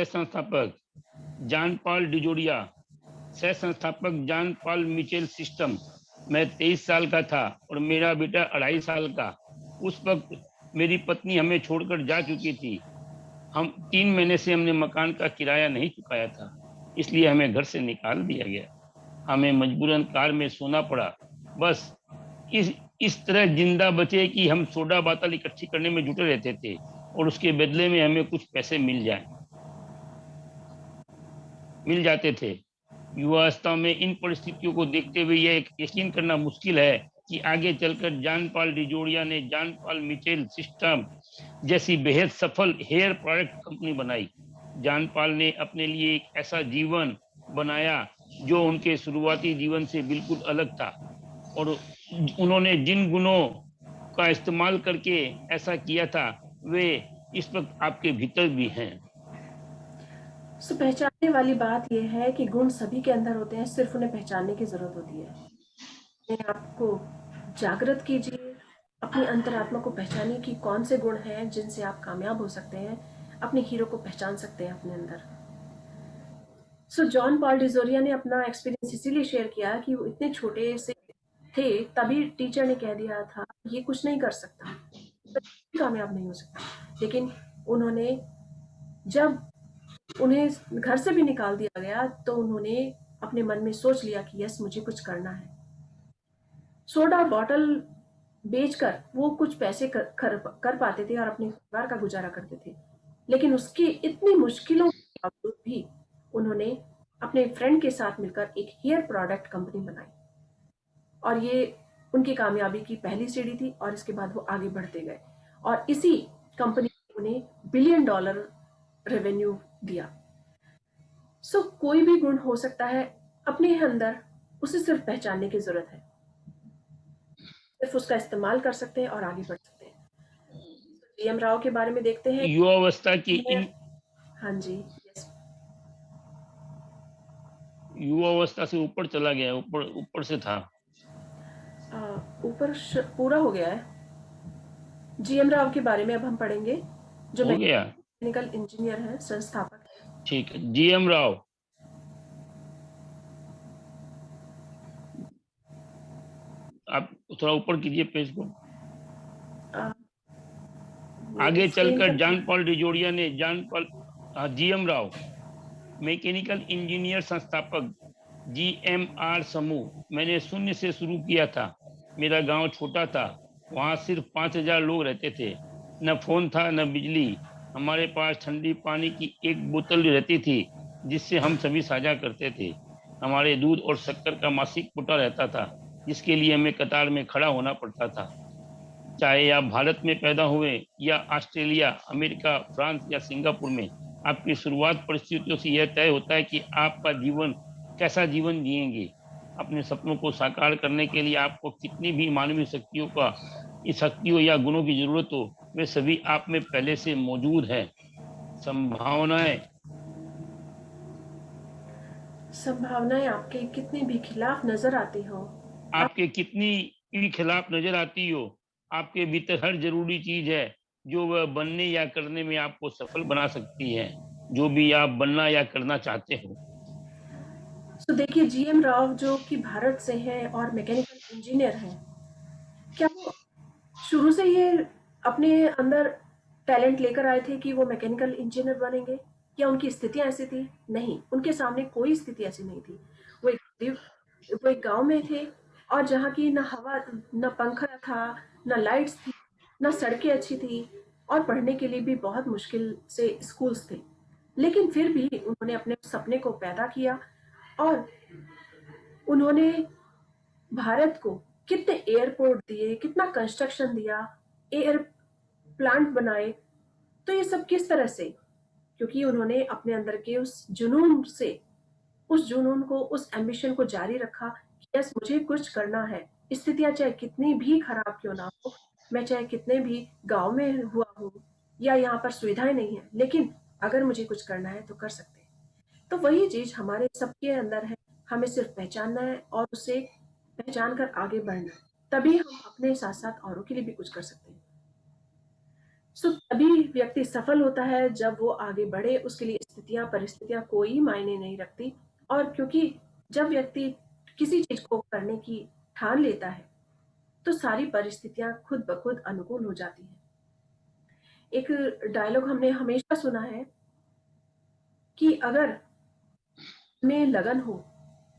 संस्थापक जॉन पॉल डिजोरिया, सह संस्थापक जॉन पॉल मिचेल सिस्टम। मैं 23 साल का था और मेरा बेटा 2.5 साल का। उस वक्त मेरी पत्नी हमें छोड़कर जा चुकी थी। हम 3 महीने से हमने मकान का किराया नहीं चुकाया था, इसलिए हमें घर से निकाल दिया गया। हमें मजबूरन कार में सोना पड़ा। बस इस तरह जिंदा बचे कि हम सोडा बोतल इकट्ठी करने में जुटे रहते थे और उसके बदले में हमें कुछ पैसे मिल जाते थे। युवावस्था में इन परिस्थितियों को देखते हुए यह यकीन करना मुश्किल है कि आगे चलकर जॉन पॉल डिजोरिया ने जॉन पॉल मिचेल सिस्टम जैसी बेहद सफल हेयर प्रोडक्ट कंपनी बनाई। जॉन पॉल ने अपने लिए एक ऐसा जीवन बनाया जो उनके शुरुआती जीवन से बिल्कुल अलग था और उन्होंने जिन गुणों का इस्तेमाल करके ऐसा किया था वे इस वक्त आपके भीतर भी हैं। सो पहचानने वाली बात यह है कि गुण सभी के अंदर होते हैं, सिर्फ उन्हें पहचानने की ज़रूरत होती है। अपने आप को जागृत कीजिए, अपनी अंतरात्मा को पहचानिए कि कौन से गुण हैं जिनसे आप कामयाब हो सकते हैं, अपने हीरो को पहचान सकते हैं अपने अंदर। सो जॉन पॉल डिजोरिया ने अपना एक्सपीरियंस इसीलिए शेयर किया कि वो इतने छोटे से थे, तभी टीचर ने कह दिया था ये कुछ नहीं कर सकता, कामयाब नहीं हो सकता। लेकिन उन्होंने, जब उन्हें घर से भी निकाल दिया गया तो उन्होंने अपने मन में सोच लिया कि यस, मुझे कुछ करना है। सोडा बॉटल बेचकर वो कुछ पैसे कर पाते थे और अपने परिवार का गुजारा करते थे, लेकिन उसकी इतनी मुश्किलों के बावजूद भी उन्होंने अपने फ्रेंड के साथ मिलकर एक हेयर प्रोडक्ट कंपनी बनाई और ये उनकी कामयाबी की पहली सीढ़ी थी और इसके बाद वो आगे बढ़ते गए और इसी कंपनी ने उन्हें $1 बिलियन रेवेन्यू दिया। सो कोई भी गुण हो सकता है अपने अंदर, उसे सिर्फ पहचानने की जरूरत है, सिर्फ उसका इस्तेमाल कर सकते हैं और आगे बढ़ सकते हैं। जीएम राव के बारे में देखते हैं। युवावस्था की इन हाँ जी, यस, युवावस्था से ऊपर चला गया, ऊपर से था, ऊपर पूरा हो गया है। जीएम राव के बारे में अब हम पढ़ेंगे, जो हो गया, मैकेनिकल इंजीनियर हैं, संस्थापक हैं। ठीक है। जीएम राव, आप थोड़ा ऊपर कीजिए पेज को। आगे चलकर जॉन पॉल डिजोरिया ने जीएम राव, मैकेनिकल इंजीनियर संस्थापक, जीएमआर समूह, मैंने शून्य से शुरू किया था। मेरा गांव छोटा था, वहां सिर्फ 5,000 लोग रहते थे। न फोन था न बिजली। हमारे पास ठंडी पानी की एक बोतल रहती थी जिससे हम सभी साझा करते थे। हमारे दूध और शक्कर का मासिक कोटा रहता था जिसके लिए हमें कतार में खड़ा होना पड़ता था। चाहे आप भारत में पैदा हुए या ऑस्ट्रेलिया, अमेरिका, फ्रांस या सिंगापुर में, आपकी शुरुआत परिस्थितियों से यह तय होता है कि आपका जीवन कैसा जीवन जिएंगे। अपने सपनों को साकार करने के लिए आपको कितनी भी मानवीय शक्तियों या गुणों की जरूरत हो, वे सभी आप में पहले से मौजूद है। संभावनाएं आपके कितनी भी खिलाफ नजर आती हो, आपके कितनी भी खिलाफ नजर आती हो, आपके भीतर हर जरूरी चीज है जो वह बनने या करने में आपको सफल बना सकती है, जो भी आप बनना या करना चाहते हो। तो देखिए, जीएम राव जो कि भारत से हैं और मैकेनिकल इंजीनियर हैं, क्या वो शुरू से ये अपने अंदर टैलेंट लेकर आए थे कि वो मैकेनिकल इंजीनियर बनेंगे, या उनकी स्थितियां ऐसी थी? नहीं, उनके सामने कोई स्थिति ऐसी नहीं थी। वो एक गांव में थे और जहाँ की न हवा, न पंखा था, न लाइट्स थी, न सड़कें अच्छी थी और पढ़ने के लिए भी बहुत मुश्किल से स्कूल्स थे। लेकिन फिर भी उन्होंने अपने सपने को पैदा किया और उन्होंने भारत को कितने एयरपोर्ट दिए, कितना कंस्ट्रक्शन दिया, एयर प्लांट बनाए। तो ये सब किस तरह से? क्योंकि उन्होंने अपने अंदर के उस जुनून से, उस जुनून को, उस एम्बिशन को जारी रखा कि यस, मुझे कुछ करना है। स्थितियां चाहे कितनी भी खराब क्यों ना हो, मैं चाहे कितने भी गांव में हुआ हूँ या यहाँ पर सुविधाएं नहीं है, लेकिन अगर मुझे कुछ करना है तो कर सकते हैं। तो वही चीज हमारे सबके अंदर है, हमें सिर्फ पहचानना है और उसे पहचान कर आगे बढ़ना है, तभी हम अपने साथ साथ औरों के लिए भी कुछ कर सकते हैं। सो तभी व्यक्ति सफल होता है जब वो आगे बढ़े, उसके लिए स्थितियां, परिस्थितियां कोई मायने नहीं रखती। और क्योंकि जब व्यक्ति किसी चीज को करने की ठान लेता है तो सारी परिस्थितियां खुद ब खुद अनुकूल हो जाती हैं। एक डायलॉग हमने हमेशा सुना है कि अगर में लगन हो,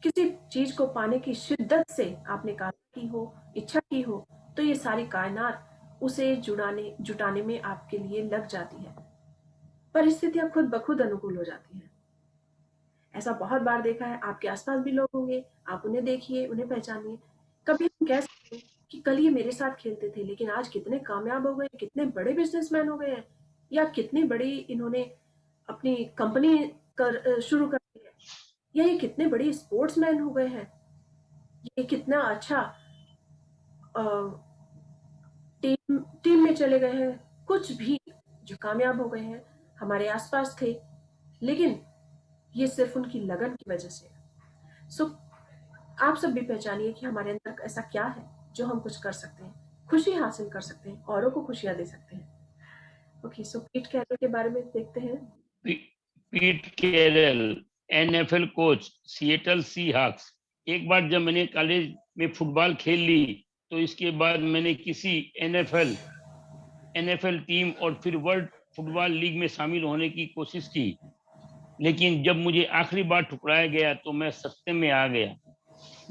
किसी चीज को पाने की शिद्दत से आपने काम की हो, इच्छा की हो, तो ये सारी कायनात उसे जुटाने में आपके लिए लग जाती है। परिस्थितियां खुद ब खुद अनुकूल हो जाती हैं। ऐसा बहुत बार देखा है। आपके आसपास भी लोग होंगे, आप उन्हें देखिए, उन्हें पहचानिए। कभी हम कह सकते हैं कि कल ये मेरे साथ खेलते थे, लेकिन आज कितने कामयाब हो गए, कितने बड़े बिजनेसमैन हो गए हैं, या कितनी बड़ी इन्होंने अपनी कंपनी शुरू कर दी है, या ये कितने बड़ी स्पोर्ट्समैन हो गए हैं, ये कितना अच्छा अ, टीम में चले गए हैं। कुछ भी जो कामयाब हो गए हैं हमारे आसपास थे, लेकिन ये सिर्फ उनकी लगन की वजह से है। सो आप सब भी पहचानिए कि हमारे अंदर ऐसा क्या है जो हम कुछ कर सकते हैं, खुशी हासिल कर सकते हैं, औरों को खुशियां दे सकते हैं। ओके, सो पीट कैरल के बारे में देखते हैं। Pete Carroll, NFL coach, Seattle Seahawks. एक बार जब मैंने कॉलेज में फुटबॉल खेल ली, तो इसके बाद मैंने किसी एनएफएल टीम और फिर वर्ल्ड फुटबॉल लीग में शामिल होने की कोशिश की, लेकिन जब मुझे आखिरी बार ठुकराया गया तो मैं सत्ते में आ गया।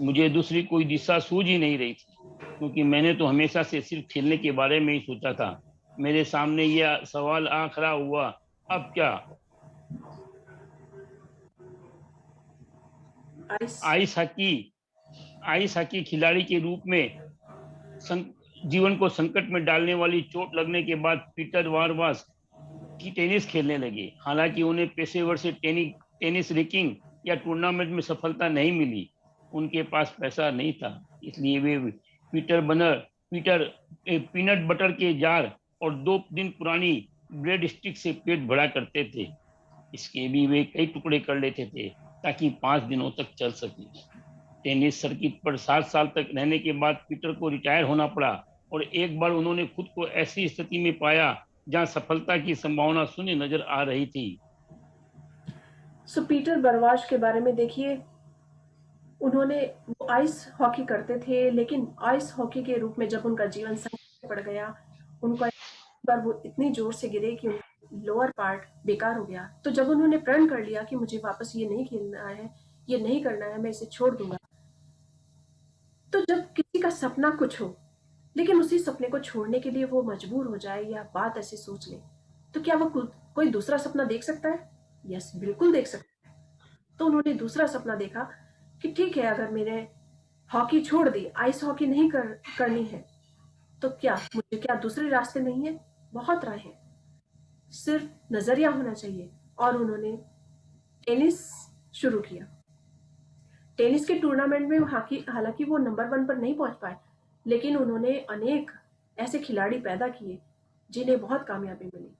मुझे दूसरी कोई दिशा सूझ ही नहीं रही थी, क्योंकि मैंने तो हमेशा से सिर्फ खेलने के बारे में ही सोचा था। मेरे सामने यह सवाल आ खड़ा हुआ, अब क्या? Ice ice hockey ice hockey खिलाड़ी के रूप में जीवन को संकट में डालने वाली चोट लगने के बाद पीटर वारवास की टेनिस खेलने लगे। हालांकि उन्हें पेशेवर से टेनिस रैंकिंग या टूर्नामेंट में सफलता नहीं मिली। उनके पास पैसा नहीं था, इसलिए वे पीटर बनर पीटर पीनट बटर के जार और 2 दिन पुरानी ब्रेड स्टिक से पेट भरा करते थे। इसके भी वे कई टुकड़े कर लेते थे ताकि 5 दिनों तक चल सके। टेनिस सर्किट पर 7 साल तक रहने के बाद पीटर को रिटायर होना पड़ा, और एक बार उन्होंने खुद को ऐसी स्थिति में पाया जहां सफलता की संभावना शून्य नजर आ रही थी। सो पीटर बरवाश के बारे में देखिए। उन्होंने वो आइस हॉकी करते थे, लेकिन आइस हॉकी के रूप में जब उनका जीवन संकट में पड़ गया, उनका एक बार वो इतनी जोर से गिरे कि उनका लोअर पार्ट बेकार हो गया। तो जब उन्होंने प्रण कर लिया कि मुझे वापस ये नहीं खेलना है, ये नहीं करना है, मैं इसे छोड़ दूंगा। तो जब किसी का सपना कुछ हो, लेकिन उसी सपने को छोड़ने के लिए वो मजबूर हो जाए या बात ऐसे सोच ले, तो क्या वो कोई दूसरा सपना देख सकता है? यस, बिल्कुल देख सकता है। तो उन्होंने दूसरा सपना देखा कि ठीक है, अगर मैंने हॉकी छोड़ दी, आइस हॉकी नहीं करनी है, तो क्या दूसरे रास्ते नहीं है? बहुत राह है, सिर्फ नजरिया होना चाहिए। और उन्होंने टेनिस शुरू किया। टेनिस के टूर्नामेंट में हालांकि वो नंबर 1 पर नहीं पहुंच पाए, लेकिन उन्होंने अनेक ऐसे खिलाड़ी पैदा किए जिन्हें बहुत कामयाबी मिली।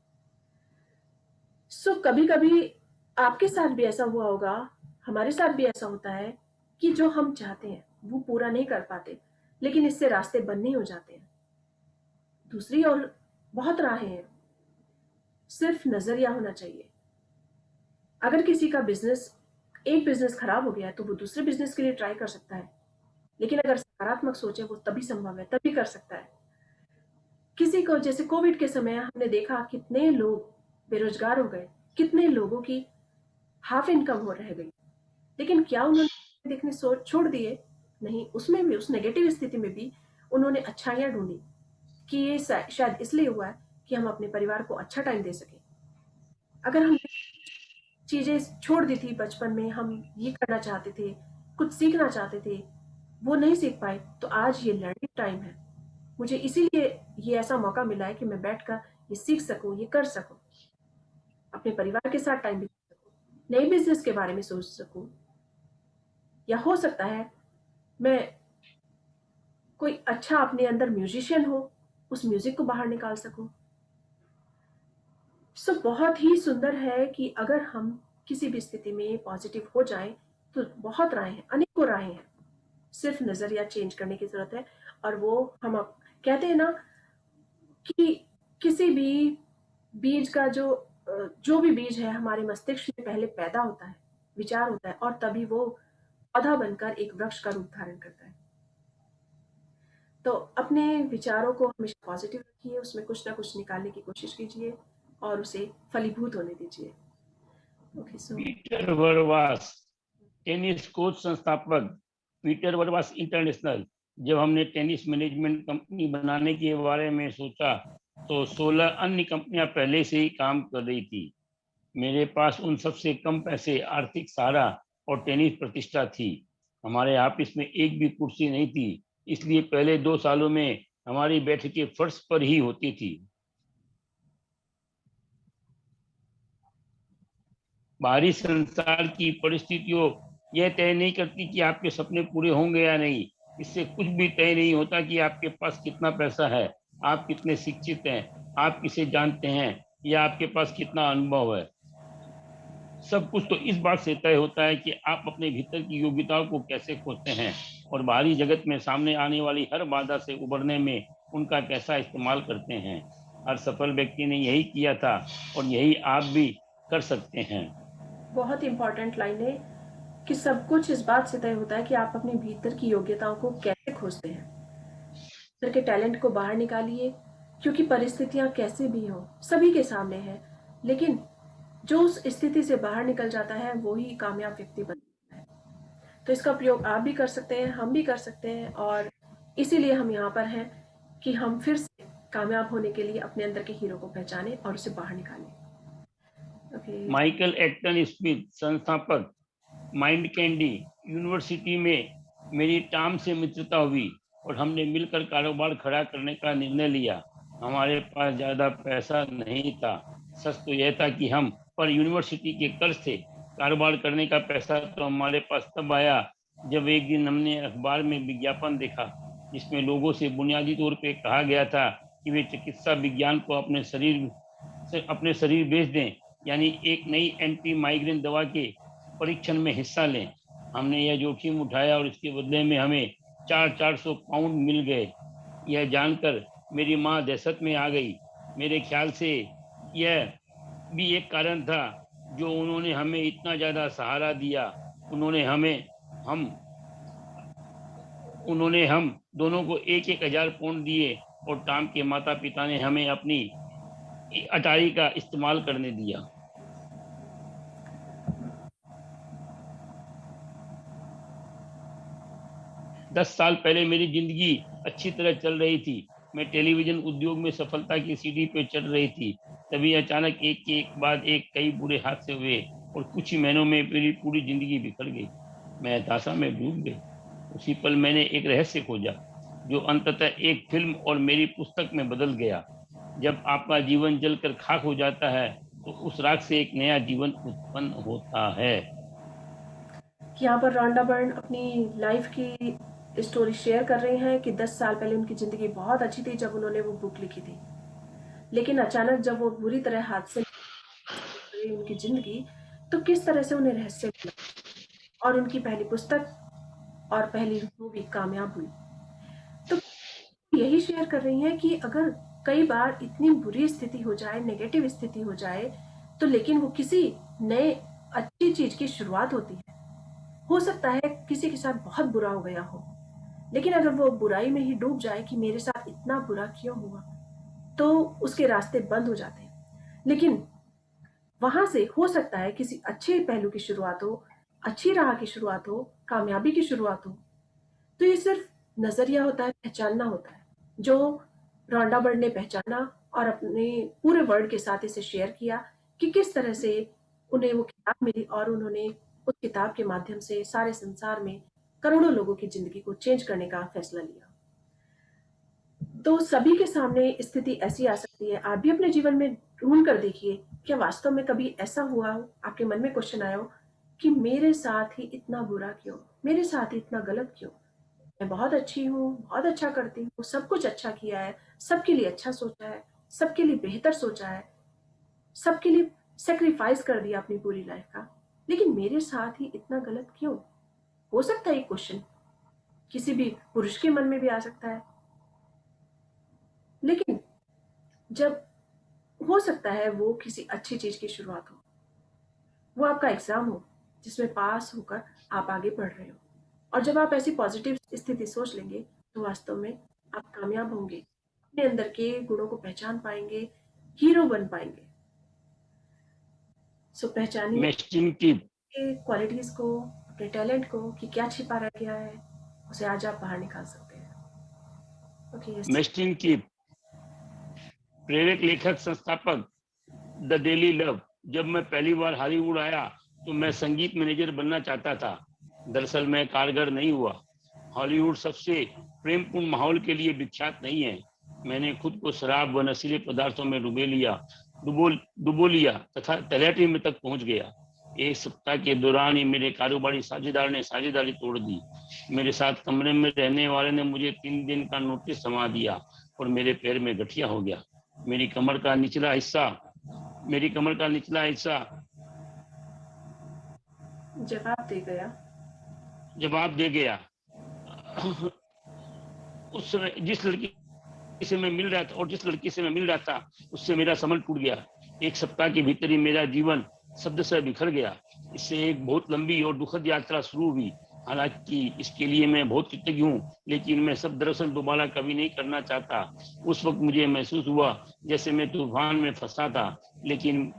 सो कभी कभी आपके साथ भी ऐसा हुआ होगा, हमारे साथ भी ऐसा होता है कि जो हम चाहते हैं वो पूरा नहीं कर पाते, लेकिन इससे रास्ते बंद नहीं हो जाते हैं। दूसरी और बहुत राहें हैं, सिर्फ नजरिया होना चाहिए। अगर किसी का एक बिजनेस खराब हो गया है, तो वो दूसरे बिजनेस के लिए ट्राई कर सकता है, लेकिन अगर सकारात्मक सोचे वो तभी संभव है, तभी कर सकता है। किसी को, जैसे कोविड के समय हमने देखा कितने लोग बेरोजगार हो गए, कितने लोगों की हाफ इनकम हो रह गई, लेकिन क्या उन्होंने देखने छोड़ दिए? नहीं, उसमें भी, उस नेगेटिव स्थिति में भी उन्होंने अच्छाइयां ढूंढी कि ये शायद इसलिए हुआ है कि हम अपने परिवार को अच्छा टाइम दे सके। अगर हम चीजें छोड़ दी थी बचपन में, हम ये करना चाहते थे, कुछ सीखना चाहते थे, वो नहीं सीख पाए, तो आज ये लर्निंग टाइम है। मुझे इसीलिए ये ऐसा मौका मिला है कि मैं बैठकर ये सीख सकूं, ये कर सकूं, अपने परिवार के साथ टाइम बिता सकूं, नए बिजनेस के बारे में सोच सकूं, या हो सकता है मैं कोई अच्छा अपने अंदर म्यूजिशियन हो, उस म्यूजिक को बाहर निकाल सकूं। सो बहुत ही सुंदर है कि अगर हम किसी भी स्थिति में पॉजिटिव हो जाएं, तो बहुत राहें हैं, अनेकों राहें हैं, सिर्फ नजरिया चेंज करने की जरूरत है। और वो हम कहते हैं ना कि किसी भी बीज का जो भी बीज है हमारे मस्तिष्क में पहले पैदा होता है, विचार होता है, और तभी वो पौधा बनकर एक वृक्ष का रूप धारण करता है। तो अपने विचारों को हमेशा पॉजिटिव रखिए, उसमें कुछ ना कुछ निकालने की कोशिश कीजिए और उसे फलीभूत होने दीजिए। ओके, सो पीटर वर्वास, टेनिस कोच संस्थापक, पीटर वर्वास इंटरनेशनल, जब हमने टेनिस मैनेजमेंट कंपनी बनाने के बारे में सोचा तो 16 अन्य कंपनियां पहले से ही काम कर रही थी। मेरे पास उन सबसे कम पैसे, आर्थिक सहारा और टेनिस प्रतिष्ठा थी। हमारे ऑफिस में एक भी कुर्सी नहीं थी, इसलिए पहले 2 सालों में हमारी बैठकें फर्श पर ही होती थी। बाहरी संसार की परिस्थितियों यह तय नहीं करती कि आपके सपने पूरे होंगे या नहीं। इससे कुछ भी तय नहीं होता कि आपके पास कितना पैसा है, आप कितने शिक्षित हैं, आप किसे जानते हैं या आपके पास कितना अनुभव है। सब कुछ तो इस बात से तय होता है कि आप अपने भीतर की योग्यताओं को कैसे खोजते हैं और बाहरी जगत में सामने आने वाली हर बाधा से उबरने में उनका कैसा इस्तेमाल करते हैं। हर सफल व्यक्ति ने यही किया था और यही आप भी कर सकते हैं। बहुत इंपॉर्टेंट लाइन है कि सब कुछ इस बात से तय होता है कि आप अपने भीतर की योग्यताओं को कैसे खोजते हैं। भीतर के टैलेंट को बाहर निकालिए, क्योंकि परिस्थितियां कैसे भी हों सभी के सामने हैं, लेकिन जो उस स्थिति से बाहर निकल जाता है वो ही कामयाब व्यक्ति बनता है। तो इसका प्रयोग आप भी कर सकते हैं, हम भी कर सकते हैं, और इसीलिए हम यहाँ पर हैं कि हम फिर से कामयाब होने के लिए अपने अंदर के हीरो को पहचानें और उसे बाहर निकालें। माइकल एटन स्मिथ, संस्थापक माइंड कैंडी यूनिवर्सिटी में मेरी टॉम से मित्रता हुई और हमने मिलकर कारोबार खड़ा करने का निर्णय लिया। हमारे पास ज्यादा पैसा नहीं था, सच तो यह था कि हम पर यूनिवर्सिटी के कर्ज थे। कारोबार करने का पैसा तो हमारे पास तब आया जब एक दिन हमने अखबार में विज्ञापन देखा जिसमें लोगों से बुनियादी तौर पे कहा गया था कि वे चिकित्सा विज्ञान को अपने शरीर बेच दें, यानी एक नई एंटी माइग्रेन दवा के परीक्षण में हिस्सा लें। हमने यह जोखिम उठाया और इसके बदले में हमें 400 पाउंड मिल गए। यह जानकर मेरी माँ दहशत में आ गई। मेरे ख्याल से यह भी एक कारण था जो उन्होंने हमें इतना ज्यादा सहारा दिया। उन्होंने हम दोनों को 1,000 पाउंड दिए और टॉम के माता पिता ने हमें अपनी अटारी का इस्तेमाल करने दिया। 10 साल पहले मेरी जिंदगी अच्छी तरह चल रही थी। मैं टेलीविजन उद्योग में सफलता की सीढ़ी पे चढ़ रही थी। तभी अचानक एक के बाद एक कई बुरे हादसे हुए और कुछ ही महीनों में मेरी पूरी जिंदगी बिखर गई। मैं हताशा में डूब गई। उसी पल मैंने एक रहस्य खोजा जो अंततः एक फिल्म और मेरी पुस्तक में बदल गया। जब आपका जीवन जलकर खाक हो जाता है तो उस राख से एक नया जीवन उत्पन्न होता है। यहाँ पर रॉन्डा बर्न अपनी लाइफ की स्टोरी शेयर कर रही हैं कि 10 साल पहले उनकी ज़िंदगी बहुत अच्छी थी जब उन्होंने वो बुक लिखी थी, लेकिन अचानक जब वो बुरी तरह हादसे में गई उनकी ज़िंदगी, तो किस तरह से उन्हें रहस्य मिला और उनकी पहली पुस्तक और पहली मूवी कामयाब हुई। तो यही शेयर कर रही हैं कि अगर कई बार इतनी बुरी स्थिति हो जाए, नेगेटिव स्थिति हो जाए, तो लेकिन वो किसी नए अच्छी चीज़ की शुरुआत होती है। हो सकता है किसी के साथ बहुत बुरा हो गया हो, लेकिन अगर वो बुराई में ही डूब जाए कि मेरे साथ इतना बुरा क्यों हुआ, तो उसके रास्ते बंद हो जाते हैं। लेकिन वहां से हो सकता है किसी अच्छे पहलू की शुरुआत हो, अच्छी राह की शुरुआत हो, कामयाबी की शुरुआत हो। तो ये सिर्फ नजरिया होता है, पहचानना होता है, जो रॉन्डा बर्ड ने पहचाना और अपने पूरे वर्ल्ड के साथ इसे शेयर किया कि किस तरह से उन्हें वो किताब मिली और उन्होंने उस किताब के माध्यम से सारे संसार में करोड़ों लोगों की जिंदगी को चेंज करने का फैसला लिया। तो सभी के सामने स्थिति ऐसी आ सकती है। आप भी अपने जीवन में ढूंढ कर देखिए, क्या वास्तव में कभी ऐसा हुआ हो, आपके मन में क्वेश्चन आया हो कि मेरे साथ ही इतना बुरा क्यों, मेरे साथ ही इतना गलत क्यों। मैं बहुत अच्छी हूँ, बहुत अच्छा करती हूँ, सब कुछ अच्छा किया है, सबके लिए अच्छा सोचा है, सबके लिए बेहतर सोचा है, सबके लिए सेक्रीफाइस कर दिया अपनी पूरी लाइफ का, लेकिन मेरे साथ ही इतना गलत क्यों। हो सकता है ये क्वेश्चन किसी भी पुरुष के मन में भी आ सकता है, लेकिन जब हो सकता है वो किसी अच्छी चीज की शुरुआत हो, वो आपका एग्जाम हो जिसमें पास होकर आप आगे बढ़ रहे हो। और जब आप ऐसी पॉजिटिव स्थिति सोच लेंगे तो वास्तव में आप कामयाब होंगे, अपने अंदर के गुणों को पहचान पाएंगे, हीरो बन पाएंगे। सो पहचानिए मेस्टिंग टिप। क्वालिटीज को, अपने टैलेंट को कि क्या छिपा रह गया है, उसे आज आप बाहर निकाल सकते हैं। Okay, yes. मेस्टिन की प्रेरक लेखक संस्थापक द डेली लव। जब मैं पहली बार हॉलीवुड आया तो मैं संगीत मैनेजर बनना चाहता था। दरअसल मैं कारगर नहीं हुआ। हॉलीवुड सबसे प्रेमपूर्ण माहौल के लिए विख्यात नहीं है। मैंने खुद को शराब व नशीले पदार्थों में डुबो लिया तथा तलहटी में तक पहुंच गया। एक सप्ताह के दौरान ही मेरे कारोबारी साझेदार ने साझेदारी तोड़ दी। मेरे साथ कमरे में रहने वाले ने मुझे 3 दिन का नोटिस थमा दिया और मेरे पैर में गठिया हो गया। मेरी कमर का निचला हिस्सा जवाब दे गया। उस समय जिस लड़की से मैं मिल रहा था उससे मेरा संबंध टूट गया। एक सप्ताह के भीतर ही मेरा जीवन शब्द से बिखर गया। इससे एक बहुत लंबी और दुखद यात्रा शुरू हुई। हालांकि इसके लिए मैं बहुत कृतज्ञ हूँ, लेकिन मैं सब दरअसल दोबारा कभी नहीं करना चाहता। उस वक्त मुझे महसूस हुआ जैसे मैं तूफान में फंसा था, लेकिन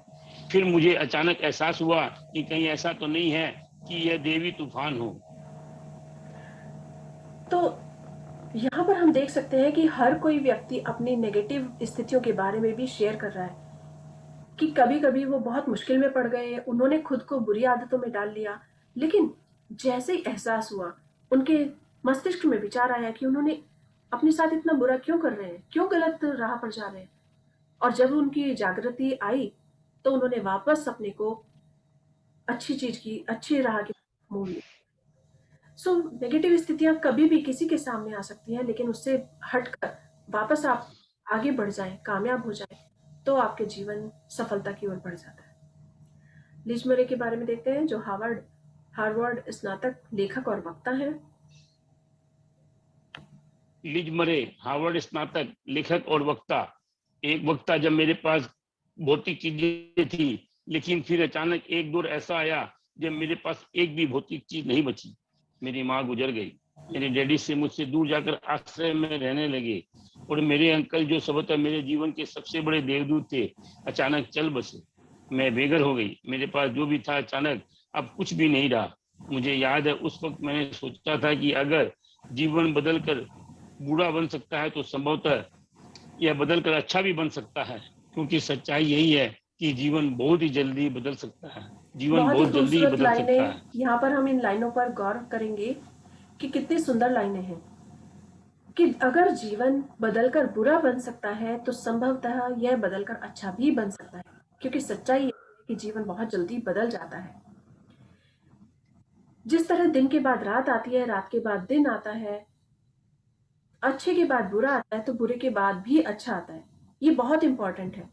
फिर मुझे अचानक एहसास हुआ कि कहीं ऐसा तो नहीं है कि यह देवी तूफान हो। तो यहाँ पर हम देख सकते हैं कि हर कोई व्यक्ति अपनी नेगेटिव स्थितियों के बारे में भी शेयर कर रहा है कि कभी-कभी वो बहुत मुश्किल में पड़ गए, उन्होंने खुद को बुरी आदतों में डाल लिया, लेकिन जैसे ही एहसास हुआ, उनके मस्तिष्क में विचार आया कि उन्होंने अपने साथ इतना बुरा क्यों कर रहे हैं, क्यों गलत राह पर जा रहे हैं। और जब उनकी जागृति आई, तो उन्होंने वापस अपने को अच्छी राह की मोड़ लिया। सो नेगेटिव स्थितियां कभी भी किसी के सामने आ सकती हैं, लेकिन उससे हटकर वापस आप आगे बढ़ जाएं, कामयाब हो जाएं, तो आपके जीवन सफलता की ओर बढ़ जाता है। लिज मरे के बारे में देखते हैं, जो हार्वर्ड स्नातक लेखक और वक्ता हैं। लिज मरे हार्वर्ड स्नातक लेखक और वक्ता। एक वक्ता जब मेरे पास भौतिक चीजें थी, लेकिन फिर अचानक एक दौर ऐसा आया जब मेरे पास एक भी भौतिक चीज नहीं बची। मेरी माँ गुजर गई। मेरे डैडी से मुझसे दूर जाकर आश्रय में रहने लगे और मेरे अंकल, जो सबूत मेरे जीवन के सबसे बड़े देवदूत थे, अचानक चल बसे। मैं बेघर हो गई। मेरे पास जो भी था अचानक अब कुछ भी नहीं रहा। मुझे याद है उस वक्त मैंने सोचा था कि अगर जीवन बदल कर बुरा बन सकता है तो संभवतः यह बदल कर अच्छा भी बन सकता है, क्योंकि सच्चाई यही है कि जीवन बहुत ही जल्दी बदल सकता है। जीवन बहुत ही बहुत जल्दी ही खूबसूरत बदल सकता लाइनें, है। यहाँ पर हम इन लाइनों पर गौर करेंगे कि कितनी सुंदर लाइनें हैं कि अगर जीवन बदलकर बुरा बन सकता है तो संभवतः यह बदलकर अच्छा भी बन सकता है, क्योंकि सच्चाई यह है कि जीवन बहुत जल्दी बदल जाता है। जिस तरह दिन के बाद रात आती है, रात के बाद दिन आता है, अच्छे के बाद बुरा आता है, तो बुरे के बाद भी अच्छा आता है। ये बहुत इंपॉर्टेंट है।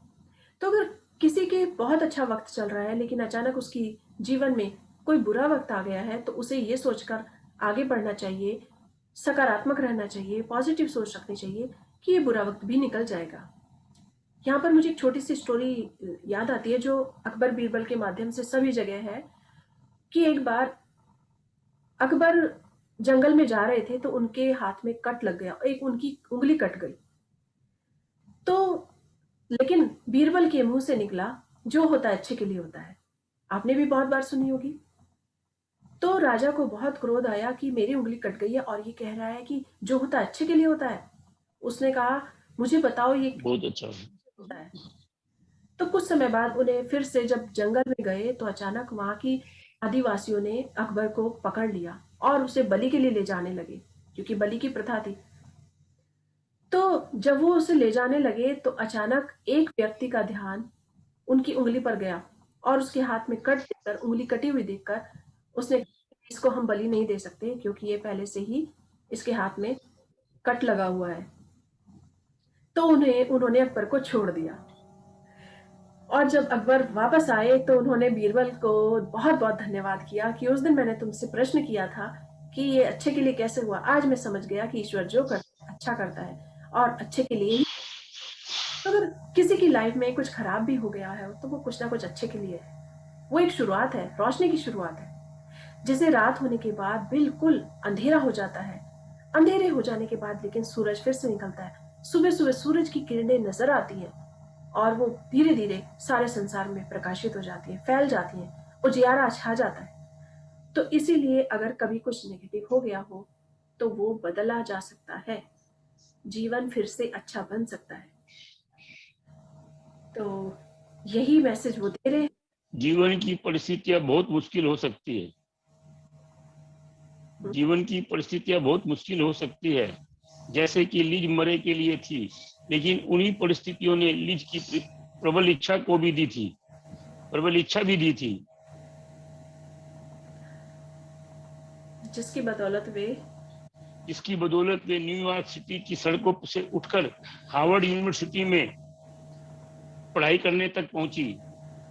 तो अगर किसी के बहुत अच्छा वक्त चल रहा है, लेकिन अचानक उसकी जीवन में कोई बुरा वक्त आ गया है, तो उसे ये सोचकर आगे बढ़ना चाहिए, सकारात्मक रहना चाहिए, पॉजिटिव सोच रखनी चाहिए कि ये बुरा वक्त भी निकल जाएगा। यहाँ पर मुझे एक छोटी सी स्टोरी याद आती है, जो अकबर बीरबल के माध्यम से सभी जगह है, कि एक बार अकबर जंगल में जा रहे थे तो उनके हाथ में कट लग गया, एक उनकी उंगली कट गई। तो लेकिन बीरबल के मुंह से निकला, जो होता है अच्छे के लिए होता है। आपने भी बहुत बार सुनी होगी। तो राजा को बहुत क्रोध आया कि मेरी उंगली कट गई है और ये कह रहा है कि जो होता है अच्छे के लिए होता है। उसने कहा, मुझे बताओ ये बहुत अच्छा। होता है। तो कुछ समय बाद उन्हें फिर से जब जंगल में गए, तो अचानक वहां की आदिवासियों ने अकबर को पकड़ लिया और उसे बलि के लिए ले जाने लगे, क्योंकि बलि की प्रथा थी। तो जब वो उसे ले जाने लगे, तो अचानक एक व्यक्ति का ध्यान उनकी उंगली पर गया और उसके हाथ में कट देखकर, उंगली कटी हुई देखकर, उसने कहा, इसको हम बलि नहीं दे सकते, क्योंकि ये पहले से ही इसके हाथ में कट लगा हुआ है। तो उन्होंने अकबर को छोड़ दिया। और जब अकबर वापस आए, तो उन्होंने बीरबल को बहुत बहुत धन्यवाद किया कि उस दिन मैंने तुमसे प्रश्न किया था कि ये अच्छे के लिए कैसे हुआ। आज मैं समझ गया कि ईश्वर जो करता है अच्छा करता है और अच्छे के लिए ही। तो अगर किसी की लाइफ में कुछ खराब भी हो गया है, तो वो कुछ ना कुछ अच्छे के लिए है। वो एक शुरुआत है, रोशनी की शुरुआत है। जैसे रात होने के बाद बिल्कुल अंधेरा हो जाता है, अंधेरे हो जाने के बाद लेकिन सूरज फिर से निकलता है। सुबह सुबह सूरज की किरणें नजर आती हैं और वो धीरे धीरे सारे संसार में प्रकाशित हो जाती है, फैल जाती है, उजियारा छा जाता है। तो इसीलिए अगर कभी कुछ नेगेटिव हो गया हो, तो वो बदला जा सकता है। जीवन फिर से अच्छा बन सकता है। तो यही मैसेज वो दे रहे हैं। जीवन की परिस्थितियां बहुत मुश्किल हो सकती है, जीवन की परिस्थितियां बहुत मुश्किल हो सकती है, जैसे कि लिज मरे के लिए थी, लेकिन उन्हीं परिस्थितियों ने लिज की प्रबल इच्छा को भी दी थी, प्रबल इच्छा भी दी थी, जिसकी बदौलत वे जिसकी बदौलत वे न्यूयॉर्क सिटी की सड़कों से उठकर हार्वर्ड यूनिवर्सिटी में पढ़ाई करने तक पहुंची।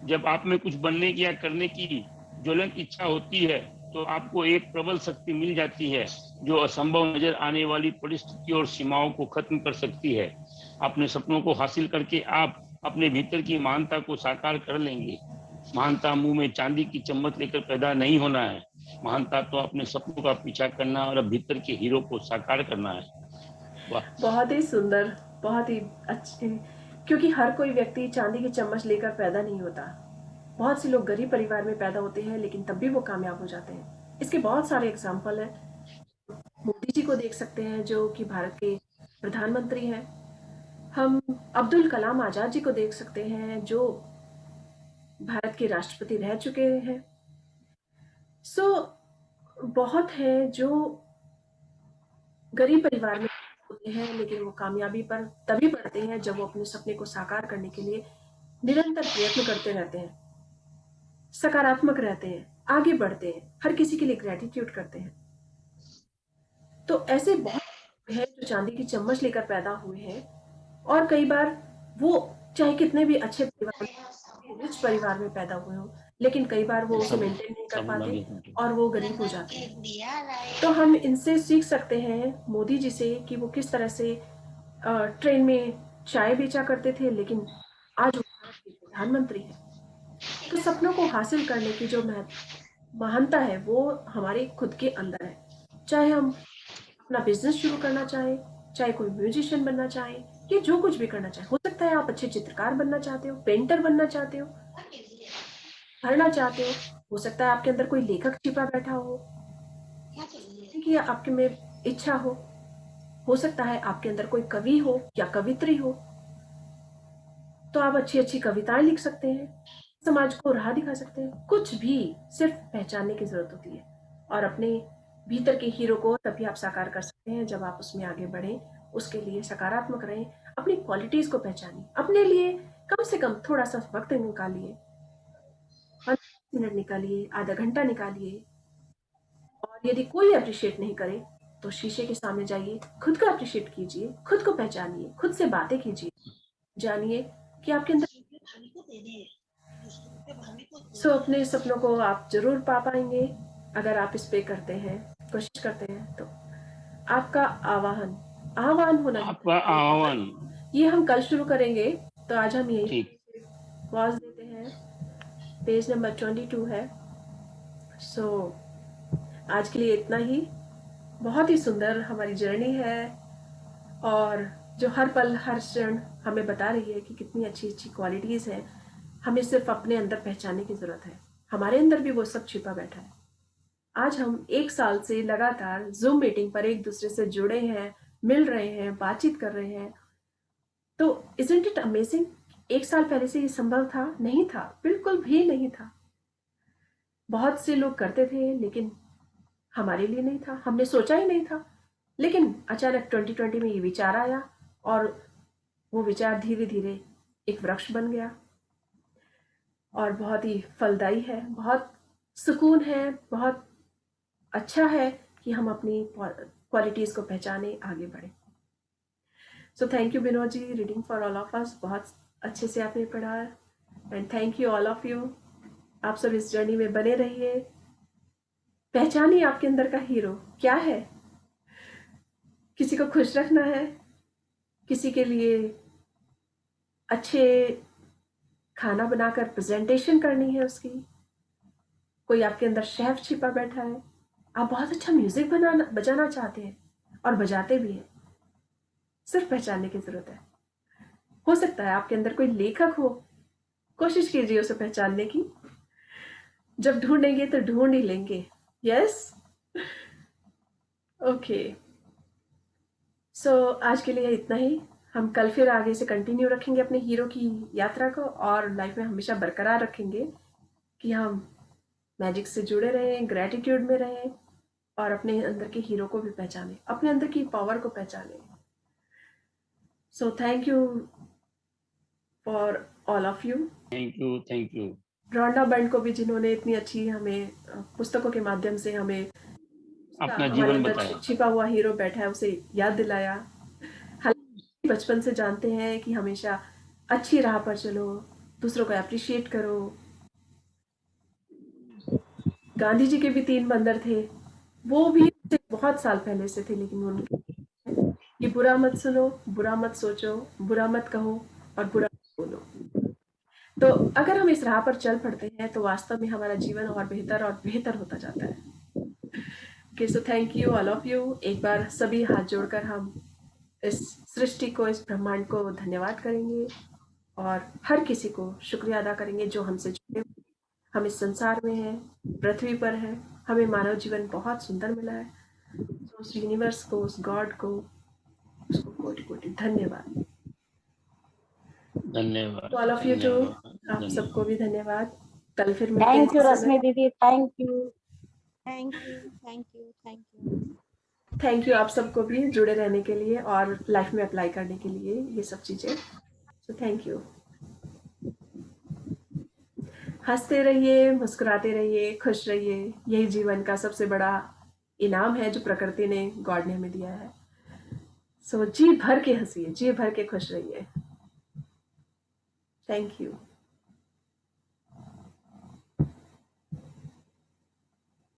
जब आप में कुछ बनने की या करने की ज्वलंत इच्छा होती है, तो आपको एक प्रबल शक्ति मिल जाती है जो असंभव नजर आने वाली परिस्थितियों और सीमाओं को खत्म कर सकती है। अपने सपनों को हासिल करके आप अपने भीतर की महानता को साकार कर लेंगे। महानता मुंह में चांदी की चम्मच लेकर पैदा नहीं होना है, महानता तो अपने सपनों का पीछा करना और भीतर के हीरो को साकार करना है। वाह, बहुत ही सुंदर, बहुत ही अच्छे। क्योंकि हर कोई व्यक्ति चांदी की चम्मच लेकर पैदा नहीं होता। बहुत से लोग गरीब परिवार में पैदा होते हैं, लेकिन तब भी वो कामयाब हो जाते हैं। इसके बहुत सारे एग्जाम्पल हैं। मोदी जी को देख सकते हैं, जो कि भारत के प्रधानमंत्री हैं। हम अब्दुल कलाम आजाद जी को देख सकते हैं, जो भारत के राष्ट्रपति रह चुके हैं। सो बहुत है जो गरीब परिवार में होते हैं, लेकिन वो कामयाबी पर तभी बढ़ते हैं जब वो अपने सपने को साकार करने के लिए निरंतर प्रयत्न करते रहते हैं, सकारात्मक रहते हैं, आगे बढ़ते हैं, हर किसी के लिए ग्रेटिट्यूड करते हैं। तो ऐसे बहुत लोग हैं जो चांदी की चम्मच लेकर पैदा हुए हैं, और कई बार वो चाहे कितने भी अच्छे परिवार में, रिच परिवार में पैदा हुए हो, लेकिन कई बार वो उसे मेंटेन नहीं कर पाते और वो गरीब हो जाते हैं। तो हम इनसे सीख सकते हैं, मोदी जी से, कि वो किस तरह से ट्रेन में चाय बेचा करते थे, लेकिन आज वो भारत के प्रधानमंत्री हैं। तो सपनों को हासिल करने की जो महानता है वो हमारे खुद के अंदर है। चाहे हम अपना बिजनेस शुरू करना चाहें, चाहे कोई म्यूजिशियन बनना चाहे, या जो कुछ भी करना चाहे। हो सकता है आप अच्छे चित्रकार बनना चाहते हो, पेंटर बनना चाहते हो, पढ़ना चाहते हो सकता है आपके अंदर कोई लेखक छिपा बैठा हो कि आपके में इच्छा हो सकता है आपके अंदर कोई कवि हो या कवित्री हो, तो आप अच्छी अच्छी कविताएं लिख सकते हैं, समाज को राह दिखा सकते हैं। कुछ भी, सिर्फ पहचानने की जरूरत होती है, और अपने भीतर के हीरो को तभी आप साकार कर सकते हैं जब आप उसमें आगे बढ़ें। उसके लिए सकारात्मक रहें, अपनी क्वालिटीज को पहचानिए, अपने लिए कम से कम थोड़ा सा वक्त निकालिए, 5 मिनट निकालिए, आधा घंटा निकालिए। और यदि कोई अप्रिशिएट नहीं करे तो शीशे के सामने जाइए, खुद को अप्रिशिएट कीजिए, खुद को पहचानिए, खुद से बातें कीजिए, जानिए कि आपके अंदर अपने सपनों को आप जरूर पा पाएंगे अगर आप इस पे करते हैं, कोशिश करते हैं। तो आपका आह्वान आह्वान होना आपका आह्वान, ये हम कल शुरू करेंगे। तो आज हम यही ठीक, पॉज देते हैं। पेज नंबर 22 है। सो आज के लिए इतना ही। बहुत ही सुंदर हमारी जर्नी है, और जो हर पल हर क्षण हमें बता रही है कि कितनी अच्छी अच्छी क्वालिटीज़ हैं। हमें सिर्फ अपने अंदर पहचानने की ज़रूरत है, हमारे अंदर भी वो सब छिपा बैठा है। आज हम 1 साल से लगातार जूम मीटिंग पर एक दूसरे से जुड़े हैं, मिल रहे हैं, बातचीत कर रहे हैं। तो इजंट इट अमेजिंग? 1 साल पहले से ये संभव था? नहीं था, बिल्कुल भी नहीं था। बहुत से लोग करते थे, लेकिन हमारे लिए नहीं था, हमने सोचा ही नहीं था। लेकिन अचानक 2020 में ये विचार आया, और वो विचार धीरे धीरे एक वृक्ष बन गया, और बहुत ही फलदायी है, बहुत सुकून है, बहुत अच्छा है कि हम अपनी क्वालिटीज़ को पहचाने, आगे बढ़े। So thank you Vinod ji, reading for all of us. बहुत अच्छे से आपने पढ़ा, and thank you all of you. आप सब इस जर्नी में बने रहिए। पहचानिए आपके अंदर का हीरो क्या है। किसी को खुश रखना है, किसी के लिए अच्छे खाना बनाकर प्रेजेंटेशन करनी है उसकी, कोई आपके अंदर शेफ छिपा बैठा है, आप बहुत अच्छा म्यूजिक बजाना चाहते हैं और बजाते भी हैं, सिर्फ पहचानने की जरूरत है। हो सकता है आपके अंदर कोई लेखक हो, कोशिश कीजिए उसे पहचानने की। जब ढूंढेंगे तो ढूंढ ही लेंगे। Yes, okay. आज के लिए इतना ही। हम कल फिर आगे से कंटिन्यू रखेंगे अपने हीरो की यात्रा को, और लाइफ में हमेशा बरकरार रखेंगे कि हम मैजिक से जुड़े रहें, ग्रैटिट्यूड में रहें, और अपने अंदर के हीरो को भी पहचानें, अपने अंदर की पावर को पहचानें। Thank you for all of you. Thank you Rhonda burn को भी, जिन्होंने इतनी अच्छी हमें पुस्तकों के माध्यम से हमें अपना हमारे जीवन अंदर बताया। छिपा हुआ हीरो बैठा है उसे याद दिलाया। हालांकि बचपन से जानते हैं कि हमेशा अच्छी राह पर चलो, दूसरों को अप्रिशिएट करो। गांधी जी के भी 3 बंदर थे, वो भी बहुत साल पहले से थे, लेकिन उनके कि बुरा मत सुनो, बुरा मत सोचो, बुरा मत कहो और बुरा मत बोलो। तो अगर हम इस राह पर चल पड़ते हैं तो वास्तव में हमारा जीवन और बेहतर होता जाता है। सो thank you all of you. एक बार सभी हाथ जोड़कर हम इस सृष्टि को, इस ब्रह्मांड को धन्यवाद करेंगे, और हर किसी को शुक्रिया अदा करेंगे जो हमसे जुड़े हुए, हम इस संसार में हैं, पृथ्वी पर हैं, हमें मानव जीवन बहुत सुंदर मिला है। तो उस यूनिवर्स को, उस गॉड को, उसको कोटि कोटि धन्यवाद। धन्यवाद ऑल ऑफ यू टू, धन्यवाद आप सबको भी धन्यवाद। कल फिर मिलते हैं थैंक यू इसी रश्मि समय। दीदी, thank you. Thank you, thank you, thank you. Thank you आप सबको भी जुड़े रहने के लिए और लाइफ में अप्लाई करने के लिए ये सब चीज़ें। Thank you. हंसते रहिए, मुस्कुराते रहिए, खुश रहिए। यही जीवन का सबसे बड़ा इनाम है जो प्रकृति ने, गॉड ने हमें दिया है। जी भर के हंसिए, जी भर के खुश रहिए। Thank you.